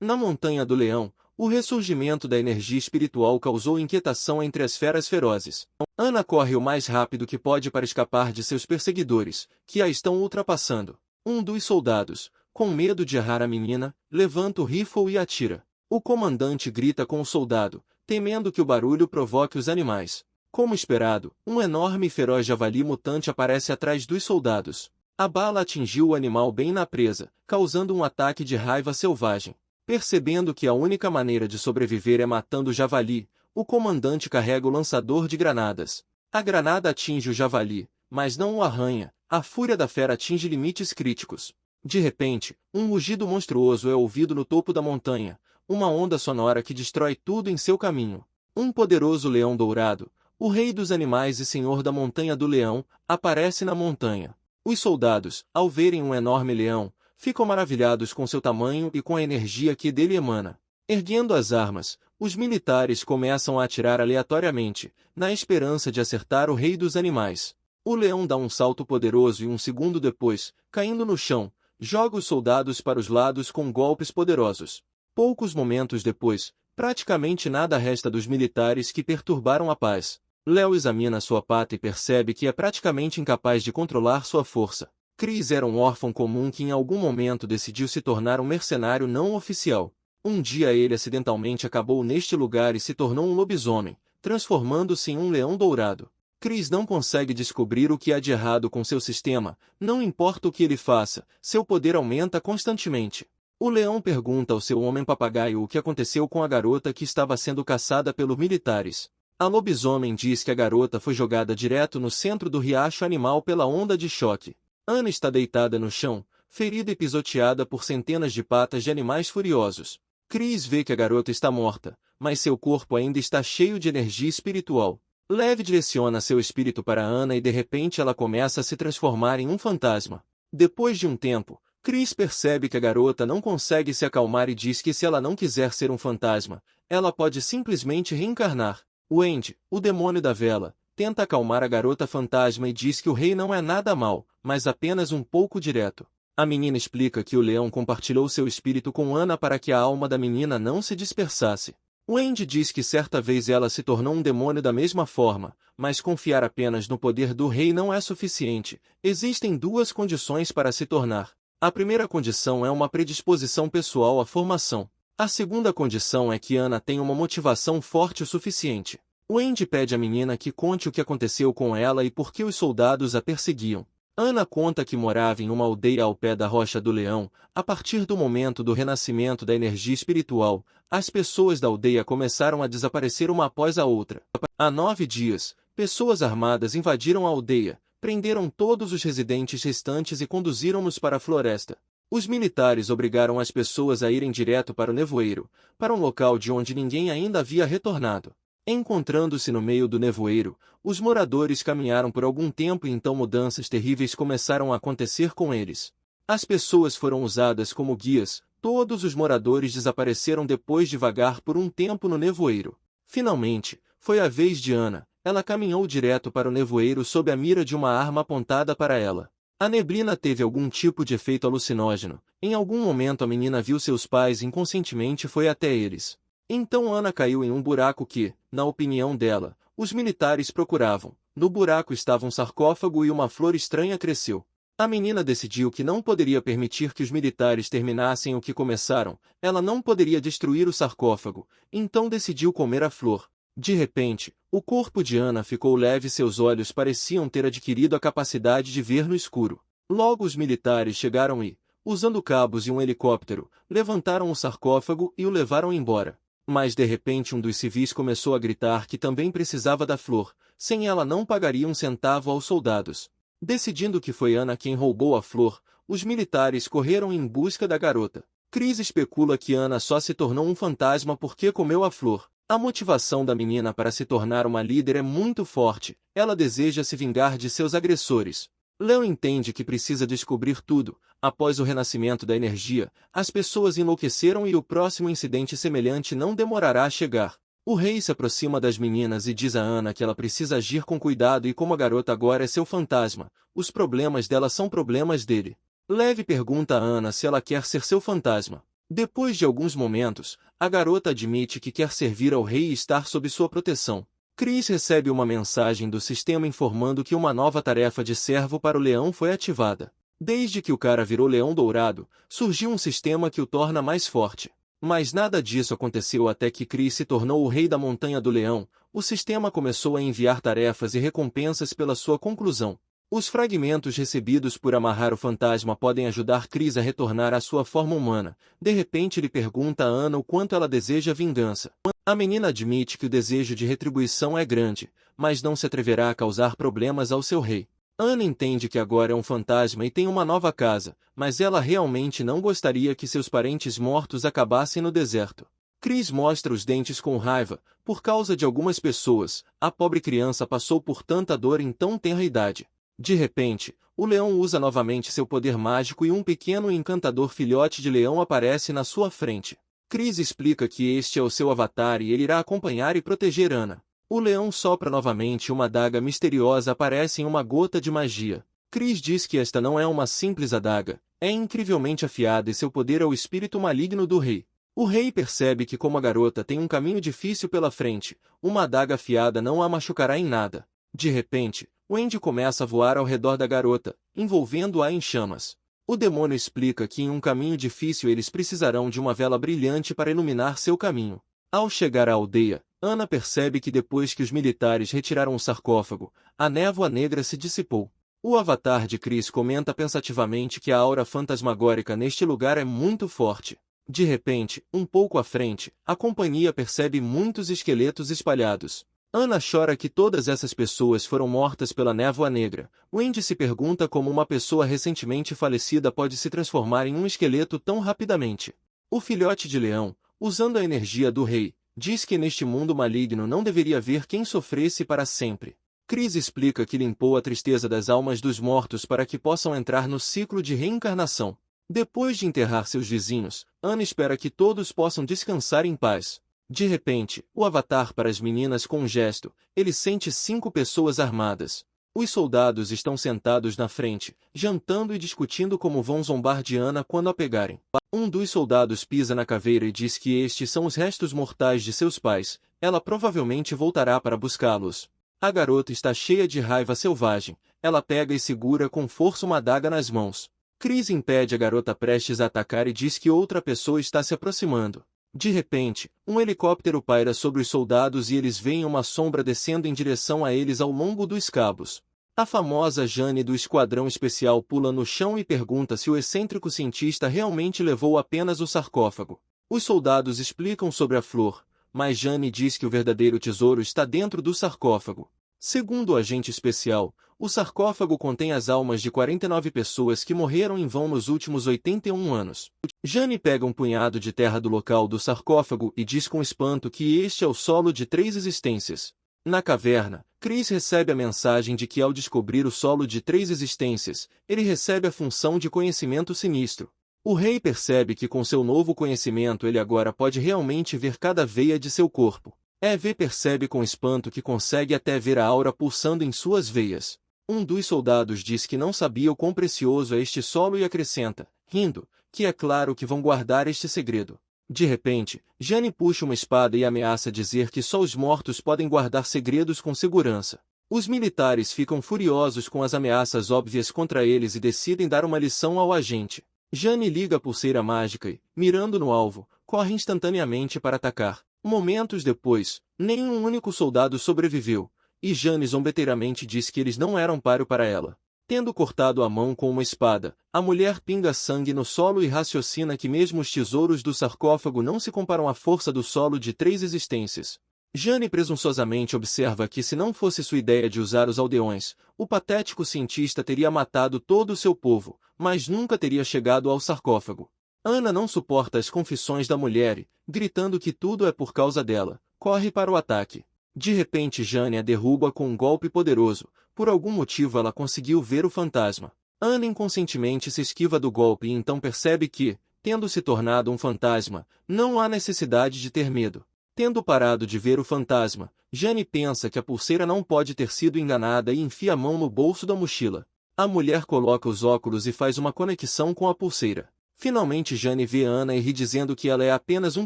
Na Montanha do Leão, o ressurgimento da energia espiritual causou inquietação entre as feras ferozes. Ana corre o mais rápido que pode para escapar de seus perseguidores, que a estão ultrapassando. Um dos soldados, com medo de errar a menina, levanta o rifle e atira. O comandante grita com o soldado, temendo que o barulho provoque os animais. Como esperado, um enorme e feroz javali mutante aparece atrás dos soldados. A bala atingiu o animal bem na presa, causando um ataque de raiva selvagem. Percebendo que a única maneira de sobreviver é matando o javali, o comandante carrega o lançador de granadas. A granada atinge o javali, mas não o arranha. A fúria da fera atinge limites críticos. De repente, um rugido monstruoso é ouvido no topo da montanha, uma onda sonora que destrói tudo em seu caminho. Um poderoso leão dourado, o rei dos animais e senhor da montanha do leão, aparece na montanha. Os soldados, ao verem um enorme leão, ficam maravilhados com seu tamanho e com a energia que dele emana. Erguendo as armas, os militares começam a atirar aleatoriamente, na esperança de acertar o rei dos animais. O leão dá um salto poderoso e um segundo depois, caindo no chão, joga os soldados para os lados com golpes poderosos. Poucos momentos depois, praticamente nada resta dos militares que perturbaram a paz. Léo examina sua pata e percebe que é praticamente incapaz de controlar sua força. Chris era um órfão comum que em algum momento decidiu se tornar um mercenário não oficial. Um dia ele acidentalmente acabou neste lugar e se tornou um lobisomem, transformando-se em um leão dourado. Chris não consegue descobrir o que há de errado com seu sistema, não importa o que ele faça, seu poder aumenta constantemente. O leão pergunta ao seu homem-papagaio o que aconteceu com a garota que estava sendo caçada pelos militares. A lobisomem diz que a garota foi jogada direto no centro do riacho animal pela onda de choque. Ana está deitada no chão, ferida e pisoteada por centenas de patas de animais furiosos. Chris vê que a garota está morta, mas seu corpo ainda está cheio de energia espiritual. Lev direciona seu espírito para Ana e de repente ela começa a se transformar em um fantasma. Depois de um tempo, Chris percebe que a garota não consegue se acalmar e diz que se ela não quiser ser um fantasma, ela pode simplesmente reencarnar. Wendy, o demônio da vela, tenta acalmar a garota fantasma e diz que o rei não é nada mal, mas apenas um pouco direto. A menina explica que o leão compartilhou seu espírito com Ana para que a alma da menina não se dispersasse. Wendy diz que certa vez ela se tornou um demônio da mesma forma, mas confiar apenas no poder do rei não é suficiente. Existem duas condições para se tornar. A primeira condição é uma predisposição pessoal à formação. A segunda condição é que Ana tenha uma motivação forte o suficiente. Wendy pede à menina que conte o que aconteceu com ela e por que os soldados a perseguiam. Ana conta que morava em uma aldeia ao pé da Rocha do Leão. A partir do momento do renascimento da energia espiritual, as pessoas da aldeia começaram a desaparecer uma após a outra. Há 9 dias, pessoas armadas invadiram a aldeia, prenderam todos os residentes restantes e conduziram-nos para a floresta. Os militares obrigaram as pessoas a irem direto para o nevoeiro, para um local de onde ninguém ainda havia retornado. Encontrando-se no meio do nevoeiro, os moradores caminharam por algum tempo e então mudanças terríveis começaram a acontecer com eles. As pessoas foram usadas como guias, todos os moradores desapareceram depois de vagar por um tempo no nevoeiro. Finalmente, foi a vez de Ana. Ela caminhou direto para o nevoeiro sob a mira de uma arma apontada para ela. A neblina teve algum tipo de efeito alucinógeno. Em algum momento a menina viu seus pais e inconscientemente foi até eles. Então Ana caiu em um buraco que, na opinião dela, os militares procuravam. No buraco estava um sarcófago e uma flor estranha cresceu. A menina decidiu que não poderia permitir que os militares terminassem o que começaram. Ela não poderia destruir o sarcófago, então decidiu comer a flor. De repente, o corpo de Ana ficou leve e seus olhos pareciam ter adquirido a capacidade de ver no escuro. Logo os militares chegaram e, usando cabos e um helicóptero, levantaram o sarcófago e o levaram embora. Mas de repente um dos civis começou a gritar que também precisava da flor, sem ela não pagaria um centavo aos soldados. Decidindo que foi Ana quem roubou a flor, os militares correram em busca da garota. Chris especula que Ana só se tornou um fantasma porque comeu a flor. A motivação da menina para se tornar uma líder é muito forte, ela deseja se vingar de seus agressores. Léo entende que precisa descobrir tudo. Após o renascimento da energia, as pessoas enlouqueceram e o próximo incidente semelhante não demorará a chegar. O rei se aproxima das meninas e diz a Ana que ela precisa agir com cuidado e como a garota agora é seu fantasma, os problemas dela são problemas dele. Lev pergunta a Ana se ela quer ser seu fantasma. Depois de alguns momentos, a garota admite que quer servir ao rei e estar sob sua proteção. Chris recebe uma mensagem do sistema informando que uma nova tarefa de servo para o leão foi ativada. Desde que o cara virou leão dourado, surgiu um sistema que o torna mais forte. Mas nada disso aconteceu até que Chris se tornou o rei da Montanha do Leão. O sistema começou a enviar tarefas e recompensas pela sua conclusão. Os fragmentos recebidos por amarrar o fantasma podem ajudar Chris a retornar à sua forma humana. De repente ele pergunta a Anna o quanto ela deseja vingança. A menina admite que o desejo de retribuição é grande, mas não se atreverá a causar problemas ao seu rei. Anna entende que agora é um fantasma e tem uma nova casa, mas ela realmente não gostaria que seus parentes mortos acabassem no deserto. Chris mostra os dentes com raiva. Por causa de algumas pessoas, a pobre criança passou por tanta dor em tão tenra idade. De repente, o leão usa novamente seu poder mágico e um pequeno e encantador filhote de leão aparece na sua frente. Chris explica que este é o seu avatar e ele irá acompanhar e proteger Anna. O leão sopra novamente e uma adaga misteriosa aparece em uma gota de magia. Chris diz que esta não é uma simples adaga, é incrivelmente afiada e seu poder é o espírito maligno do rei. O rei percebe que como a garota tem um caminho difícil pela frente, uma adaga afiada não a machucará em nada. De repente, Wendy começa a voar ao redor da garota, envolvendo-a em chamas. O demônio explica que em um caminho difícil eles precisarão de uma vela brilhante para iluminar seu caminho. Ao chegar à aldeia, Anna percebe que depois que os militares retiraram o sarcófago, a névoa negra se dissipou. O avatar de Chris comenta pensativamente que a aura fantasmagórica neste lugar é muito forte. De repente, um pouco à frente, a companhia percebe muitos esqueletos espalhados. Anna chora que todas essas pessoas foram mortas pela névoa negra. Wendy se pergunta como uma pessoa recentemente falecida pode se transformar em um esqueleto tão rapidamente. O filhote de leão, usando a energia do rei, diz que neste mundo maligno não deveria haver quem sofresse para sempre. Chris explica que limpou a tristeza das almas dos mortos para que possam entrar no ciclo de reencarnação. Depois de enterrar seus vizinhos, Anna espera que todos possam descansar em paz. De repente, o avatar para as meninas com um gesto, ele sente 5 pessoas armadas. Os soldados estão sentados na frente, jantando e discutindo como vão zombar de Anna quando a pegarem. Um dos soldados pisa na caveira e diz que estes são os restos mortais de seus pais, ela provavelmente voltará para buscá-los. A garota está cheia de raiva selvagem, ela pega e segura com força uma adaga nas mãos. Chris impede a garota prestes a atacar e diz que outra pessoa está se aproximando. De repente, um helicóptero paira sobre os soldados e eles veem uma sombra descendo em direção a eles ao longo dos cabos. A famosa Jane do Esquadrão Especial pula no chão e pergunta se o excêntrico cientista realmente levou apenas o sarcófago. Os soldados explicam sobre a flor, mas Jane diz que o verdadeiro tesouro está dentro do sarcófago. Segundo o agente especial, o sarcófago contém as almas de 49 pessoas que morreram em vão nos últimos 81 anos. Jane pega um punhado de terra do local do sarcófago e diz com espanto que este é o solo de 3 existências. Na caverna, Chris recebe a mensagem de que ao descobrir o solo de 3 existências, ele recebe a função de conhecimento sinistro. O rei percebe que com seu novo conhecimento ele agora pode realmente ver cada veia de seu corpo. Eve percebe com espanto que consegue até ver a aura pulsando em suas veias. Um dos soldados diz que não sabia o quão precioso é este solo e acrescenta, rindo, que é claro que vão guardar este segredo. De repente, Jane puxa uma espada e ameaça dizer que só os mortos podem guardar segredos com segurança. Os militares ficam furiosos com as ameaças óbvias contra eles e decidem dar uma lição ao agente. Jane liga a pulseira mágica e, mirando no alvo, corre instantaneamente para atacar. Momentos depois, nenhum único soldado sobreviveu, e Jane zombeteiramente diz que eles não eram páreo para ela. Tendo cortado a mão com uma espada, a mulher pinga sangue no solo e raciocina que mesmo os tesouros do sarcófago não se comparam à força do solo de 3 existências. Jane presunçosamente observa que se não fosse sua ideia de usar os aldeões, o patético cientista teria matado todo o seu povo, mas nunca teria chegado ao sarcófago. Anna não suporta as confissões da mulher e, gritando que tudo é por causa dela, corre para o ataque. De repente Jane a derruba com um golpe poderoso. Por algum motivo ela conseguiu ver o fantasma. Anna inconscientemente se esquiva do golpe e então percebe que, tendo se tornado um fantasma, não há necessidade de ter medo. Tendo parado de ver o fantasma, Jane pensa que a pulseira não pode ter sido enganada e enfia a mão no bolso da mochila. A mulher coloca os óculos e faz uma conexão com a pulseira. Finalmente Jane vê Ana e ri dizendo que ela é apenas um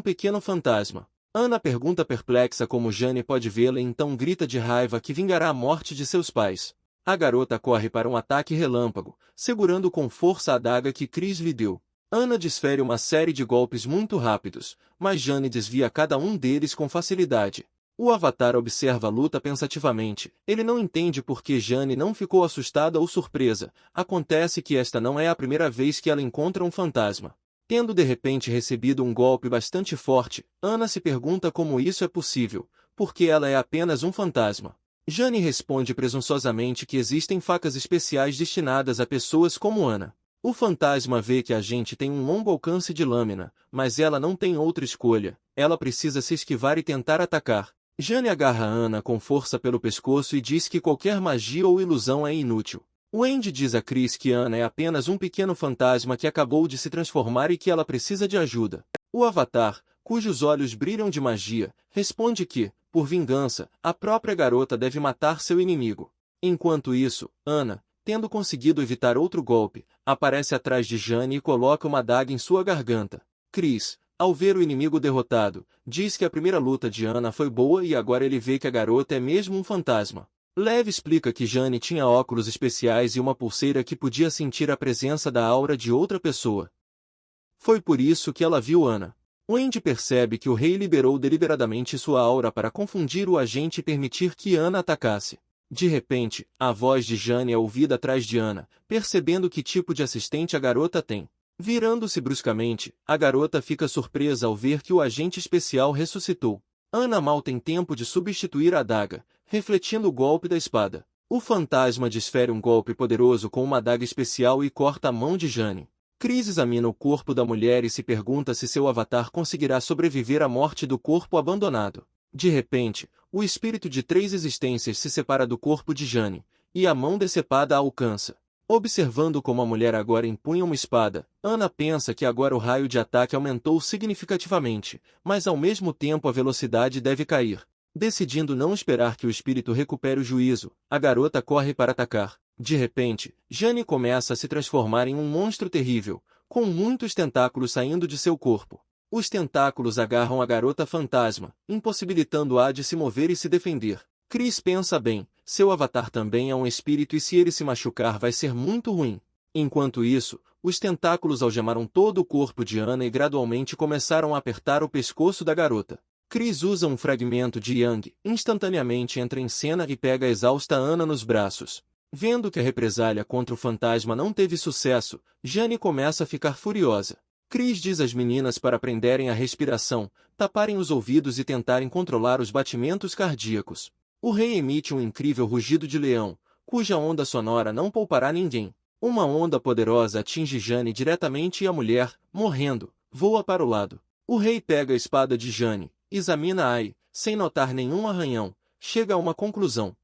pequeno fantasma. Ana pergunta perplexa como Jane pode vê-la e então grita de raiva que vingará a morte de seus pais. A garota corre para um ataque relâmpago, segurando com força a adaga que Chris lhe deu. Ana desfere uma série de golpes muito rápidos, mas Jane desvia cada um deles com facilidade. O Avatar observa a luta pensativamente. Ele não entende por que Jane não ficou assustada ou surpresa. Acontece que esta não é a primeira vez que ela encontra um fantasma. Tendo de repente recebido um golpe bastante forte, Ana se pergunta como isso é possível, porque ela é apenas um fantasma. Jane responde presunçosamente que existem facas especiais destinadas a pessoas como Ana. O fantasma vê que a gente tem um longo alcance de lâmina, mas ela não tem outra escolha. Ela precisa se esquivar e tentar atacar. Jane agarra Ana com força pelo pescoço e diz que qualquer magia ou ilusão é inútil. Wendy diz a Chris que Ana é apenas um pequeno fantasma que acabou de se transformar e que ela precisa de ajuda. O Avatar, cujos olhos brilham de magia, responde que, por vingança, a própria garota deve matar seu inimigo. Enquanto isso, Ana, tendo conseguido evitar outro golpe, aparece atrás de Jane e coloca uma adaga em sua garganta. Chris, ao ver o inimigo derrotado, diz que a primeira luta de Ana foi boa e agora ele vê que a garota é mesmo um fantasma. Lev explica que Jane tinha óculos especiais e uma pulseira que podia sentir a presença da aura de outra pessoa. Foi por isso que ela viu Ana. Wendy percebe que o rei liberou deliberadamente sua aura para confundir o agente e permitir que Ana atacasse. De repente, a voz de Jane é ouvida atrás de Ana, percebendo que tipo de assistente a garota tem. Virando-se bruscamente, a garota fica surpresa ao ver que o agente especial ressuscitou. Ana mal tem tempo de substituir a adaga, refletindo o golpe da espada. O fantasma desfere um golpe poderoso com uma adaga especial e corta a mão de Jane. Chris examina o corpo da mulher e se pergunta se seu avatar conseguirá sobreviver à morte do corpo abandonado. De repente, o espírito de 3 existências se separa do corpo de Jane, e a mão decepada a alcança. Observando como a mulher agora empunha uma espada, Ana pensa que agora o raio de ataque aumentou significativamente, mas ao mesmo tempo a velocidade deve cair. Decidindo não esperar que o espírito recupere o juízo, a garota corre para atacar. De repente, Jane começa a se transformar em um monstro terrível, com muitos tentáculos saindo de seu corpo. Os tentáculos agarram a garota fantasma, impossibilitando-a de se mover e se defender. Chris pensa bem, seu avatar também é um espírito e se ele se machucar vai ser muito ruim. Enquanto isso, os tentáculos algemaram todo o corpo de Ana e gradualmente começaram a apertar o pescoço da garota. Chris usa um fragmento de Yang, instantaneamente entra em cena e pega a exausta Ana nos braços. Vendo que a represália contra o fantasma não teve sucesso, Jane começa a ficar furiosa. Chris diz às meninas para prenderem a respiração, taparem os ouvidos e tentarem controlar os batimentos cardíacos. O rei emite um incrível rugido de leão, cuja onda sonora não poupará ninguém. Uma onda poderosa atinge Jane diretamente e a mulher, morrendo, voa para o lado. O rei pega a espada de Jane, examina-a e, sem notar nenhum arranhão, chega a uma conclusão.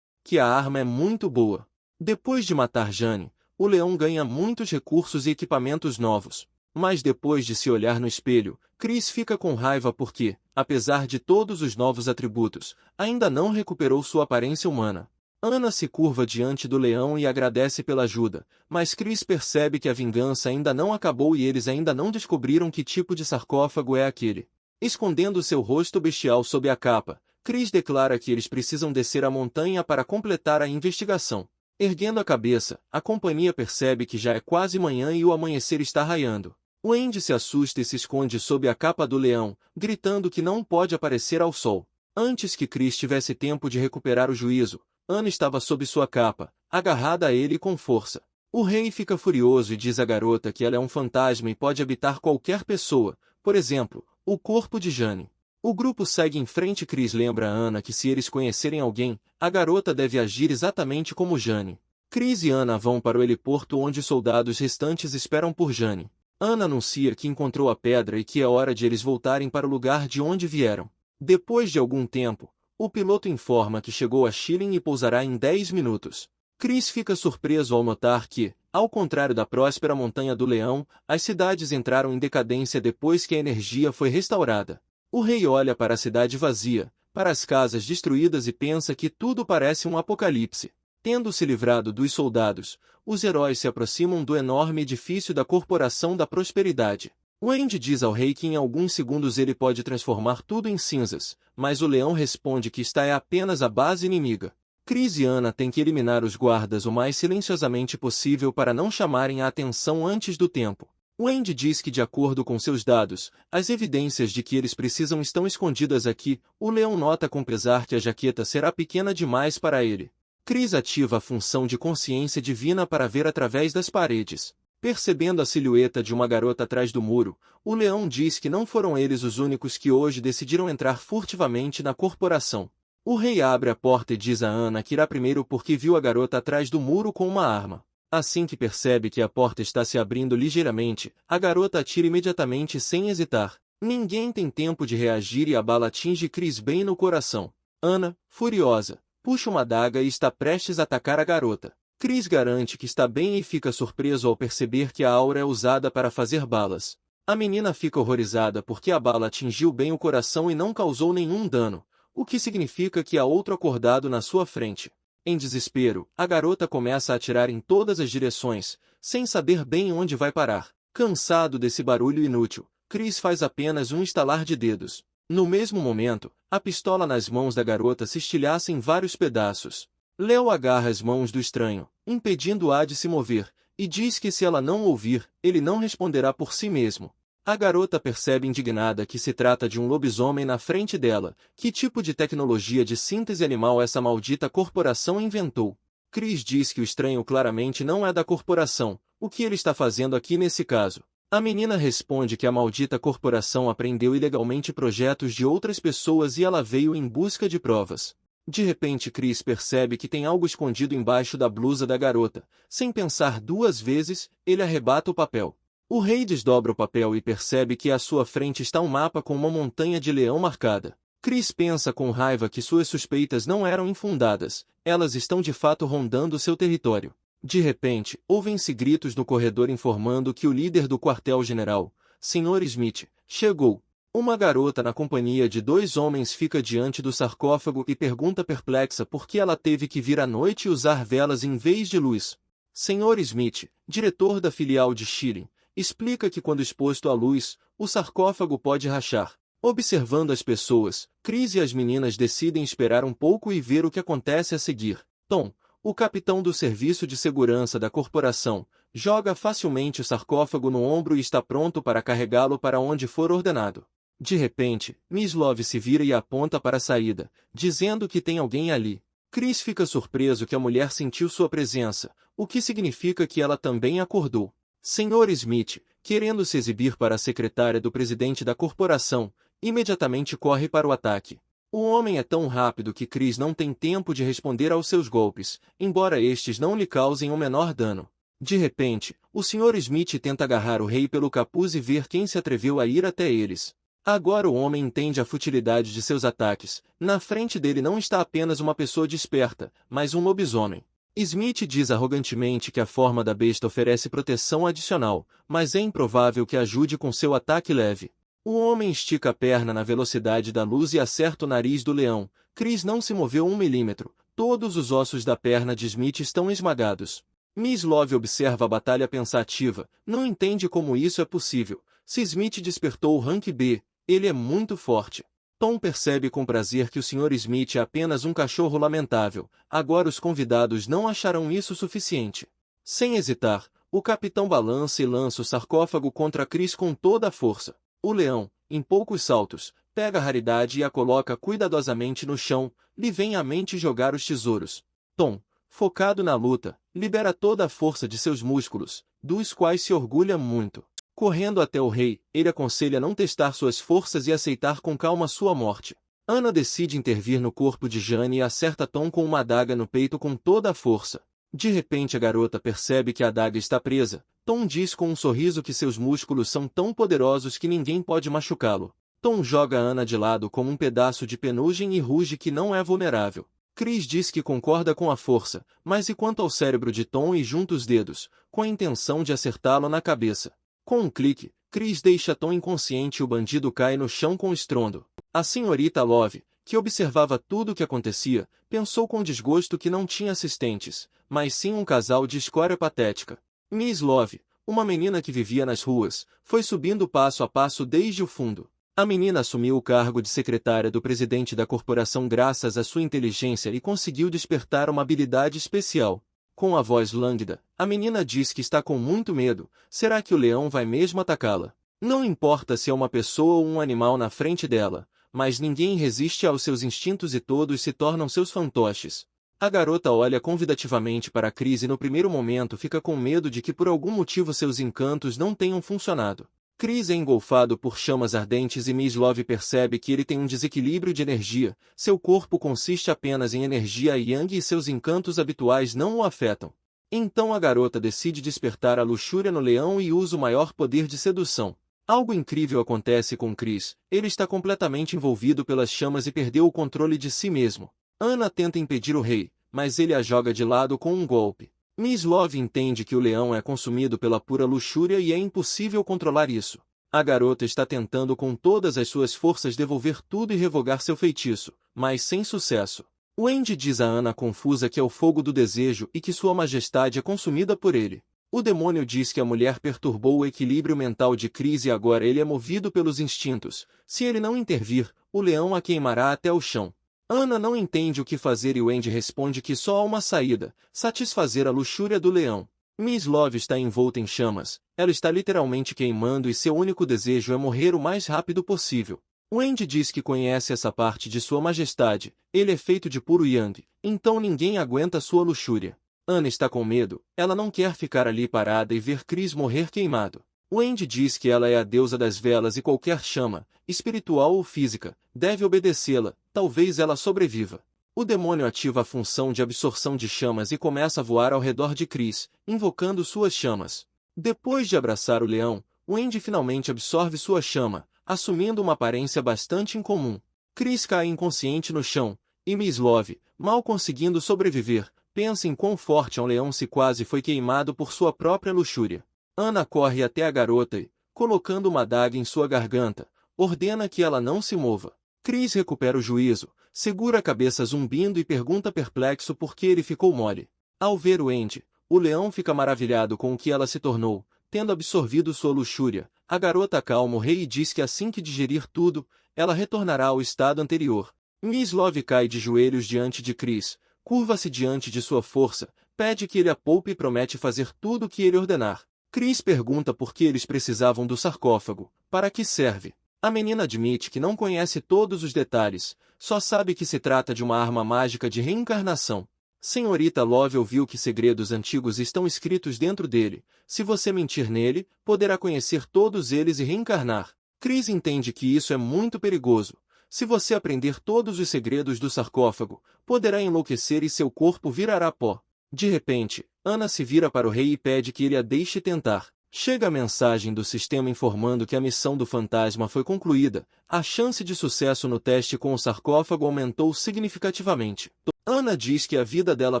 Que a arma é muito boa. Depois de matar Jane, o leão ganha muitos recursos e equipamentos novos. Mas depois de se olhar no espelho, Chris fica com raiva porque, apesar de todos os novos atributos, ainda não recuperou sua aparência humana. Ana se curva diante do leão e agradece pela ajuda, mas Chris percebe que a vingança ainda não acabou e eles ainda não descobriram que tipo de sarcófago é aquele. Escondendo seu rosto bestial sob a capa, Chris declara que eles precisam descer a montanha para completar a investigação. Erguendo a cabeça, a companhia percebe que já é quase manhã e o amanhecer está raiando. Wendy se assusta e se esconde sob a capa do leão, gritando que não pode aparecer ao sol. Antes que Chris tivesse tempo de recuperar o juízo, Ana estava sob sua capa, agarrada a ele com força. O rei fica furioso e diz à garota que ela é um fantasma e pode habitar qualquer pessoa, por exemplo, o corpo de Jane. O grupo segue em frente. Chris lembra a Ana que se eles conhecerem alguém, a garota deve agir exatamente como Jane. Chris e Ana vão para o heliporto onde os soldados restantes esperam por Jane. Ana anuncia que encontrou a pedra e que é hora de eles voltarem para o lugar de onde vieram. Depois de algum tempo, o piloto informa que chegou a Schilling e pousará em 10 minutos. Chris fica surpreso ao notar que, ao contrário da próspera Montanha do Leão, as cidades entraram em decadência depois que a energia foi restaurada. O rei olha para a cidade vazia, para as casas destruídas e pensa que tudo parece um apocalipse. Tendo se livrado dos soldados, os heróis se aproximam do enorme edifício da Corporação da Prosperidade. Wendy diz ao rei que em alguns segundos ele pode transformar tudo em cinzas, mas o leão responde que esta é apenas a base inimiga. Chris e Anna têm que eliminar os guardas o mais silenciosamente possível para não chamarem a atenção antes do tempo. Wendy diz que, de acordo com seus dados, as evidências de que eles precisam estão escondidas aqui. O leão nota com pesar que a jaqueta será pequena demais para ele. Chris ativa a função de consciência divina para ver através das paredes. Percebendo a silhueta de uma garota atrás do muro, o leão diz que não foram eles os únicos que hoje decidiram entrar furtivamente na corporação. O rei abre a porta e diz a Anna que irá primeiro porque viu a garota atrás do muro com uma arma. Assim que percebe que a porta está se abrindo ligeiramente, a garota atira imediatamente sem hesitar. Ninguém tem tempo de reagir e a bala atinge Chris bem no coração. Anna, furiosa, puxa uma adaga e está prestes a atacar a garota. Chris garante que está bem e fica surpreso ao perceber que a aura é usada para fazer balas. A menina fica horrorizada porque a bala atingiu bem o coração e não causou nenhum dano, o que significa que há outro acordado na sua frente. Em desespero, a garota começa a atirar em todas as direções, sem saber bem onde vai parar. Cansado desse barulho inútil, Chris faz apenas um estalar de dedos. No mesmo momento, a pistola nas mãos da garota se estilhaça em vários pedaços. Leo agarra as mãos do estranho, impedindo-a de se mover, e diz que se ela não ouvir, ele não responderá por si mesmo. A garota percebe indignada que se trata de um lobisomem na frente dela. Que tipo de tecnologia de síntese animal essa maldita corporação inventou? Chris diz que o estranho claramente não é da corporação. O que ele está fazendo aqui nesse caso? A menina responde que a maldita corporação apreendeu ilegalmente projetos de outras pessoas e ela veio em busca de provas. De repente Chris percebe que tem algo escondido embaixo da blusa da garota. Sem pensar duas vezes, ele arrebata o papel. O rei desdobra o papel e percebe que à sua frente está um mapa com uma montanha de leão marcada. Chris pensa com raiva que suas suspeitas não eram infundadas, elas estão de fato rondando seu território. De repente, ouvem-se gritos no corredor informando que o líder do quartel-general, Sr. Smith, chegou. Uma garota na companhia de dois homens fica diante do sarcófago e pergunta perplexa por que ela teve que vir à noite e usar velas em vez de luz. Sr. Smith, diretor da filial de Chile, explica que quando exposto à luz, o sarcófago pode rachar. Observando as pessoas, Chris e as meninas decidem esperar um pouco e ver o que acontece a seguir. Tom, o capitão do serviço de segurança da corporação, joga facilmente o sarcófago no ombro e está pronto para carregá-lo para onde for ordenado. De repente, Miss Love se vira e aponta para a saída, dizendo que tem alguém ali. Chris fica surpreso que a mulher sentiu sua presença, o que significa que ela também acordou. Sr. Smith, querendo se exibir para a secretária do presidente da corporação, imediatamente corre para o ataque. O homem é tão rápido que Chris não tem tempo de responder aos seus golpes, embora estes não lhe causem o menor dano. De repente, o Sr. Smith tenta agarrar o rei pelo capuz e ver quem se atreveu a ir até eles. Agora o homem entende a futilidade de seus ataques. Na frente dele não está apenas uma pessoa desperta, mas um lobisomem. Smith diz arrogantemente que a forma da besta oferece proteção adicional, mas é improvável que ajude com seu ataque leve. O homem estica a perna na velocidade da luz e acerta o nariz do leão. Chris não se moveu 1 milímetro. Todos os ossos da perna de Smith estão esmagados. Miss Love observa a batalha pensativa. Não entende como isso é possível. Se Smith despertou o rank B, ele é muito forte. Tom percebe com prazer que o Sr. Smith é apenas um cachorro lamentável. Agora os convidados não acharão isso suficiente. Sem hesitar, o capitão balança e lança o sarcófago contra Chris com toda a força. O leão, em poucos saltos, pega a raridade e a coloca cuidadosamente no chão. Lhe vem à mente jogar os tesouros. Tom, focado na luta, libera toda a força de seus músculos, dos quais se orgulha muito. Correndo até o rei, ele aconselha não testar suas forças e aceitar com calma sua morte. Anna decide intervir no corpo de Jane e acerta Tom com uma adaga no peito com toda a força. De repente a garota percebe que a adaga está presa. Tom diz com um sorriso que seus músculos são tão poderosos que ninguém pode machucá-lo. Tom joga Anna de lado como um pedaço de penugem e ruge que não é vulnerável. Chris diz que concorda com a força, mas e quanto ao cérebro de Tom e junta os dedos, com a intenção de acertá-lo na cabeça. Com um clique, Chris deixa Tom inconsciente e o bandido cai no chão com estrondo. A senhorita Love, que observava tudo o que acontecia, pensou com desgosto que não tinha assistentes, mas sim um casal de escória patética. Miss Love, uma menina que vivia nas ruas, foi subindo passo a passo desde o fundo. A menina assumiu o cargo de secretária do presidente da corporação graças à sua inteligência e conseguiu despertar uma habilidade especial. Com a voz lânguida, a menina diz que está com muito medo. Será que o leão vai mesmo atacá-la? Não importa se é uma pessoa ou um animal na frente dela, mas ninguém resiste aos seus instintos e todos se tornam seus fantoches. A garota olha convidativamente para Chris e no primeiro momento fica com medo de que por algum motivo seus encantos não tenham funcionado. Chris é engolfado por chamas ardentes e Miss Love percebe que ele tem um desequilíbrio de energia, seu corpo consiste apenas em energia yang e seus encantos habituais não o afetam. Então a garota decide despertar a luxúria no leão e usa o maior poder de sedução. Algo incrível acontece com Chris, ele está completamente envolvido pelas chamas e perdeu o controle de si mesmo. Anna tenta impedir o rei, mas ele a joga de lado com um golpe. Miss Love entende que o leão é consumido pela pura luxúria e é impossível controlar isso. A garota está tentando com todas as suas forças devolver tudo e revogar seu feitiço, mas sem sucesso. Wendy diz a Anna confusa que é o fogo do desejo e que sua majestade é consumida por ele. O demônio diz que a mulher perturbou o equilíbrio mental de Chris e agora ele é movido pelos instintos. Se ele não intervir, o leão a queimará até o chão. Anna não entende o que fazer e Wendy responde que só há uma saída: satisfazer a luxúria do leão. Miss Love está envolta em chamas, ela está literalmente queimando e seu único desejo é morrer o mais rápido possível. Wendy diz que conhece essa parte de sua majestade, ele é feito de puro yang, então ninguém aguenta sua luxúria. Anna está com medo, ela não quer ficar ali parada e ver Chris morrer queimado. Wendy diz que ela é a deusa das velas e qualquer chama, espiritual ou física, deve obedecê-la, talvez ela sobreviva. O demônio ativa a função de absorção de chamas e começa a voar ao redor de Chris, invocando suas chamas. Depois de abraçar o leão, Wendy finalmente absorve sua chama, assumindo uma aparência bastante incomum. Chris cai inconsciente no chão, e Miss Love, mal conseguindo sobreviver, pensa em quão forte é um leão se quase foi queimado por sua própria luxúria. Anna corre até a garota e, colocando uma adaga em sua garganta, ordena que ela não se mova. Chris recupera o juízo, segura a cabeça zumbindo e pergunta perplexo por que ele ficou mole. Ao ver Wendy, o leão fica maravilhado com o que ela se tornou, tendo absorvido sua luxúria. A garota acalma o rei e diz que assim que digerir tudo, ela retornará ao estado anterior. Miss Love cai de joelhos diante de Chris, curva-se diante de sua força, pede que ele a poupe e promete fazer tudo o que ele ordenar. Chris pergunta por que eles precisavam do sarcófago, para que serve. A menina admite que não conhece todos os detalhes, só sabe que se trata de uma arma mágica de reencarnação. Senhorita Love ouviu que segredos antigos estão escritos dentro dele. Se você mentir nele, poderá conhecer todos eles e reencarnar. Chris entende que isso é muito perigoso. Se você aprender todos os segredos do sarcófago, poderá enlouquecer e seu corpo virará pó. De repente, Anna se vira para o rei e pede que ele a deixe tentar. Chega a mensagem do sistema informando que a missão do fantasma foi concluída. A chance de sucesso no teste com o sarcófago aumentou significativamente. Anna diz que a vida dela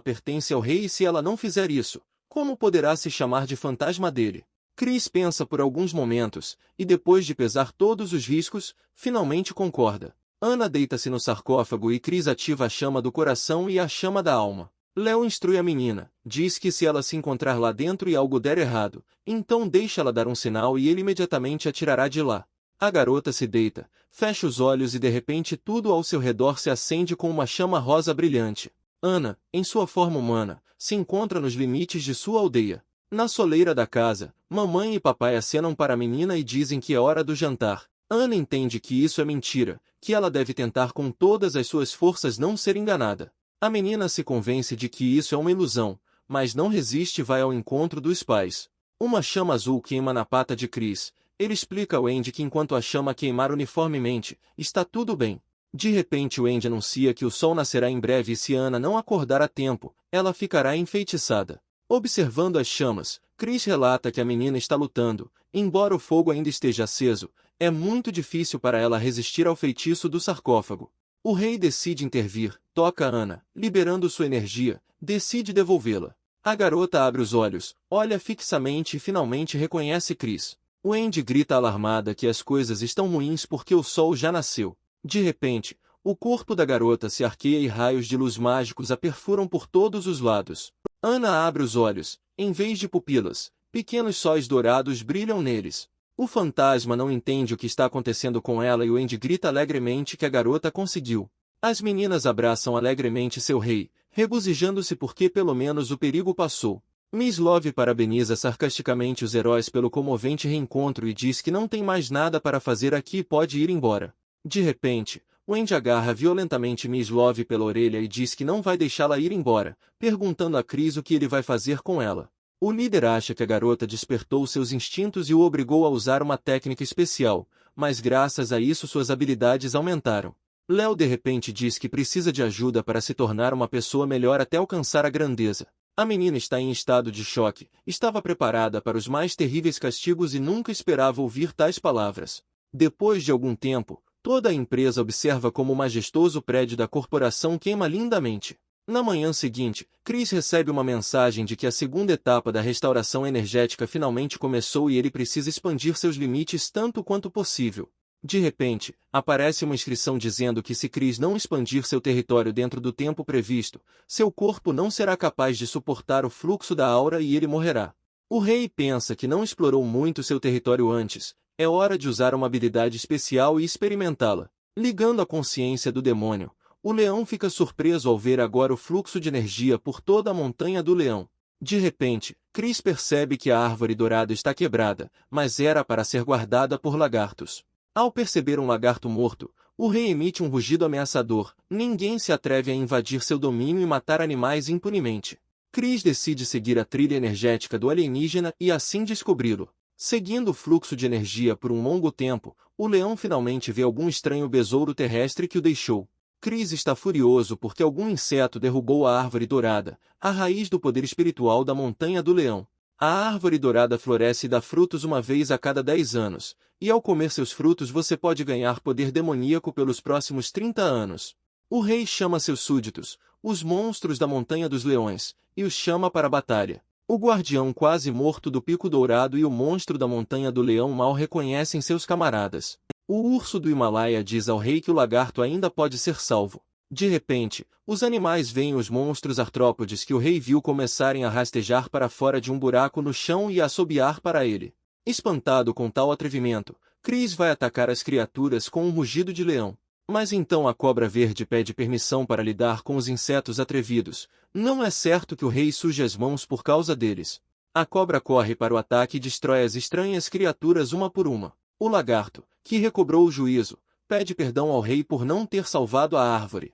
pertence ao rei e se ela não fizer isso, como poderá se chamar de fantasma dele? Chris pensa por alguns momentos, e depois de pesar todos os riscos, finalmente concorda. Anna deita-se no sarcófago e Chris ativa a chama do coração e a chama da alma. Léo instrui a menina, diz que se ela se encontrar lá dentro e algo der errado, então deixa ela dar um sinal e ele imediatamente a tirará de lá. A garota se deita, fecha os olhos e de repente tudo ao seu redor se acende com uma chama rosa brilhante. Anna, em sua forma humana, se encontra nos limites de sua aldeia. Na soleira da casa, mamãe e papai acenam para a menina e dizem que é hora do jantar. Anna entende que isso é mentira, que ela deve tentar com todas as suas forças não ser enganada. A menina se convence de que isso é uma ilusão, mas não resiste e vai ao encontro dos pais. Uma chama azul queima na pata de Chris. Ele explica a Wendy que enquanto a chama queimar uniformemente, está tudo bem. De repente Wendy anuncia que o sol nascerá em breve e se Anna não acordar a tempo, ela ficará enfeitiçada. Observando as chamas, Chris relata que a menina está lutando, embora o fogo ainda esteja aceso, é muito difícil para ela resistir ao feitiço do sarcófago. O rei decide intervir, toca Anna, liberando sua energia, decide devolvê-la. A garota abre os olhos, olha fixamente e finalmente reconhece Chris. Wendy grita alarmada que as coisas estão ruins porque o sol já nasceu. De repente, O corpo da garota se arqueia e raios de luz mágicos a perfuram por todos os lados. Ana abre os olhos. Em vez de pupilas, pequenos sóis dourados brilham neles. O fantasma não entende o que está acontecendo com ela e o Andy grita alegremente que a garota conseguiu. As meninas abraçam alegremente seu rei, regozijando-se porque pelo menos o perigo passou. Miss Love parabeniza sarcasticamente os heróis pelo comovente reencontro e diz que não tem mais nada para fazer aqui e pode ir embora. De repente, o Andy agarra violentamente Miss Love pela orelha e diz que não vai deixá-la ir embora, perguntando a Chris o que ele vai fazer com ela. O líder acha que a garota despertou seus instintos e o obrigou a usar uma técnica especial, mas graças a isso suas habilidades aumentaram. Léo de repente diz que precisa de ajuda para se tornar uma pessoa melhor até alcançar a grandeza. A menina está em estado de choque, estava preparada para os mais terríveis castigos e nunca esperava ouvir tais palavras. Depois de algum tempo, toda a empresa observa como o majestoso prédio da corporação queima lindamente. Na manhã seguinte, Chris recebe uma mensagem de que a segunda etapa da restauração energética finalmente começou e ele precisa expandir seus limites tanto quanto possível. De repente, aparece uma inscrição dizendo que se Chris não expandir seu território dentro do tempo previsto, seu corpo não será capaz de suportar o fluxo da aura e ele morrerá. O rei pensa que não explorou muito seu território antes, é hora de usar uma habilidade especial e experimentá-la. Ligando a consciência do demônio, o leão fica surpreso ao ver agora o fluxo de energia por toda a montanha do leão. De repente, Chris percebe que a árvore dourada está quebrada, mas era para ser guardada por lagartos. Ao perceber um lagarto morto, o rei emite um rugido ameaçador. Ninguém se atreve a invadir seu domínio e matar animais impunemente. Chris decide seguir a trilha energética do alienígena e assim descobri-lo. Seguindo o fluxo de energia por um longo tempo, o leão finalmente vê algum estranho besouro terrestre que o deixou. Chris está furioso porque algum inseto derrubou a árvore dourada, a raiz do poder espiritual da montanha do leão. A árvore dourada floresce e dá frutos uma vez a cada 10 anos, e ao comer seus frutos você pode ganhar poder demoníaco pelos próximos 30 anos. O rei chama seus súditos, os monstros da montanha dos leões, e os chama para a batalha. O guardião quase morto do pico dourado e o monstro da montanha do leão mal reconhecem seus camaradas. O urso do Himalaia diz ao rei que o lagarto ainda pode ser salvo. De repente, os animais veem os monstros artrópodes que o rei viu começarem a rastejar para fora de um buraco no chão e a assobiar para ele. Espantado com tal atrevimento, Chris vai atacar as criaturas com um rugido de leão. Mas então a cobra verde pede permissão para lidar com os insetos atrevidos. Não é certo que o rei suje as mãos por causa deles. A cobra corre para o ataque e destrói as estranhas criaturas uma por uma. O lagarto, que recobrou o juízo, pede perdão ao rei por não ter salvado a árvore.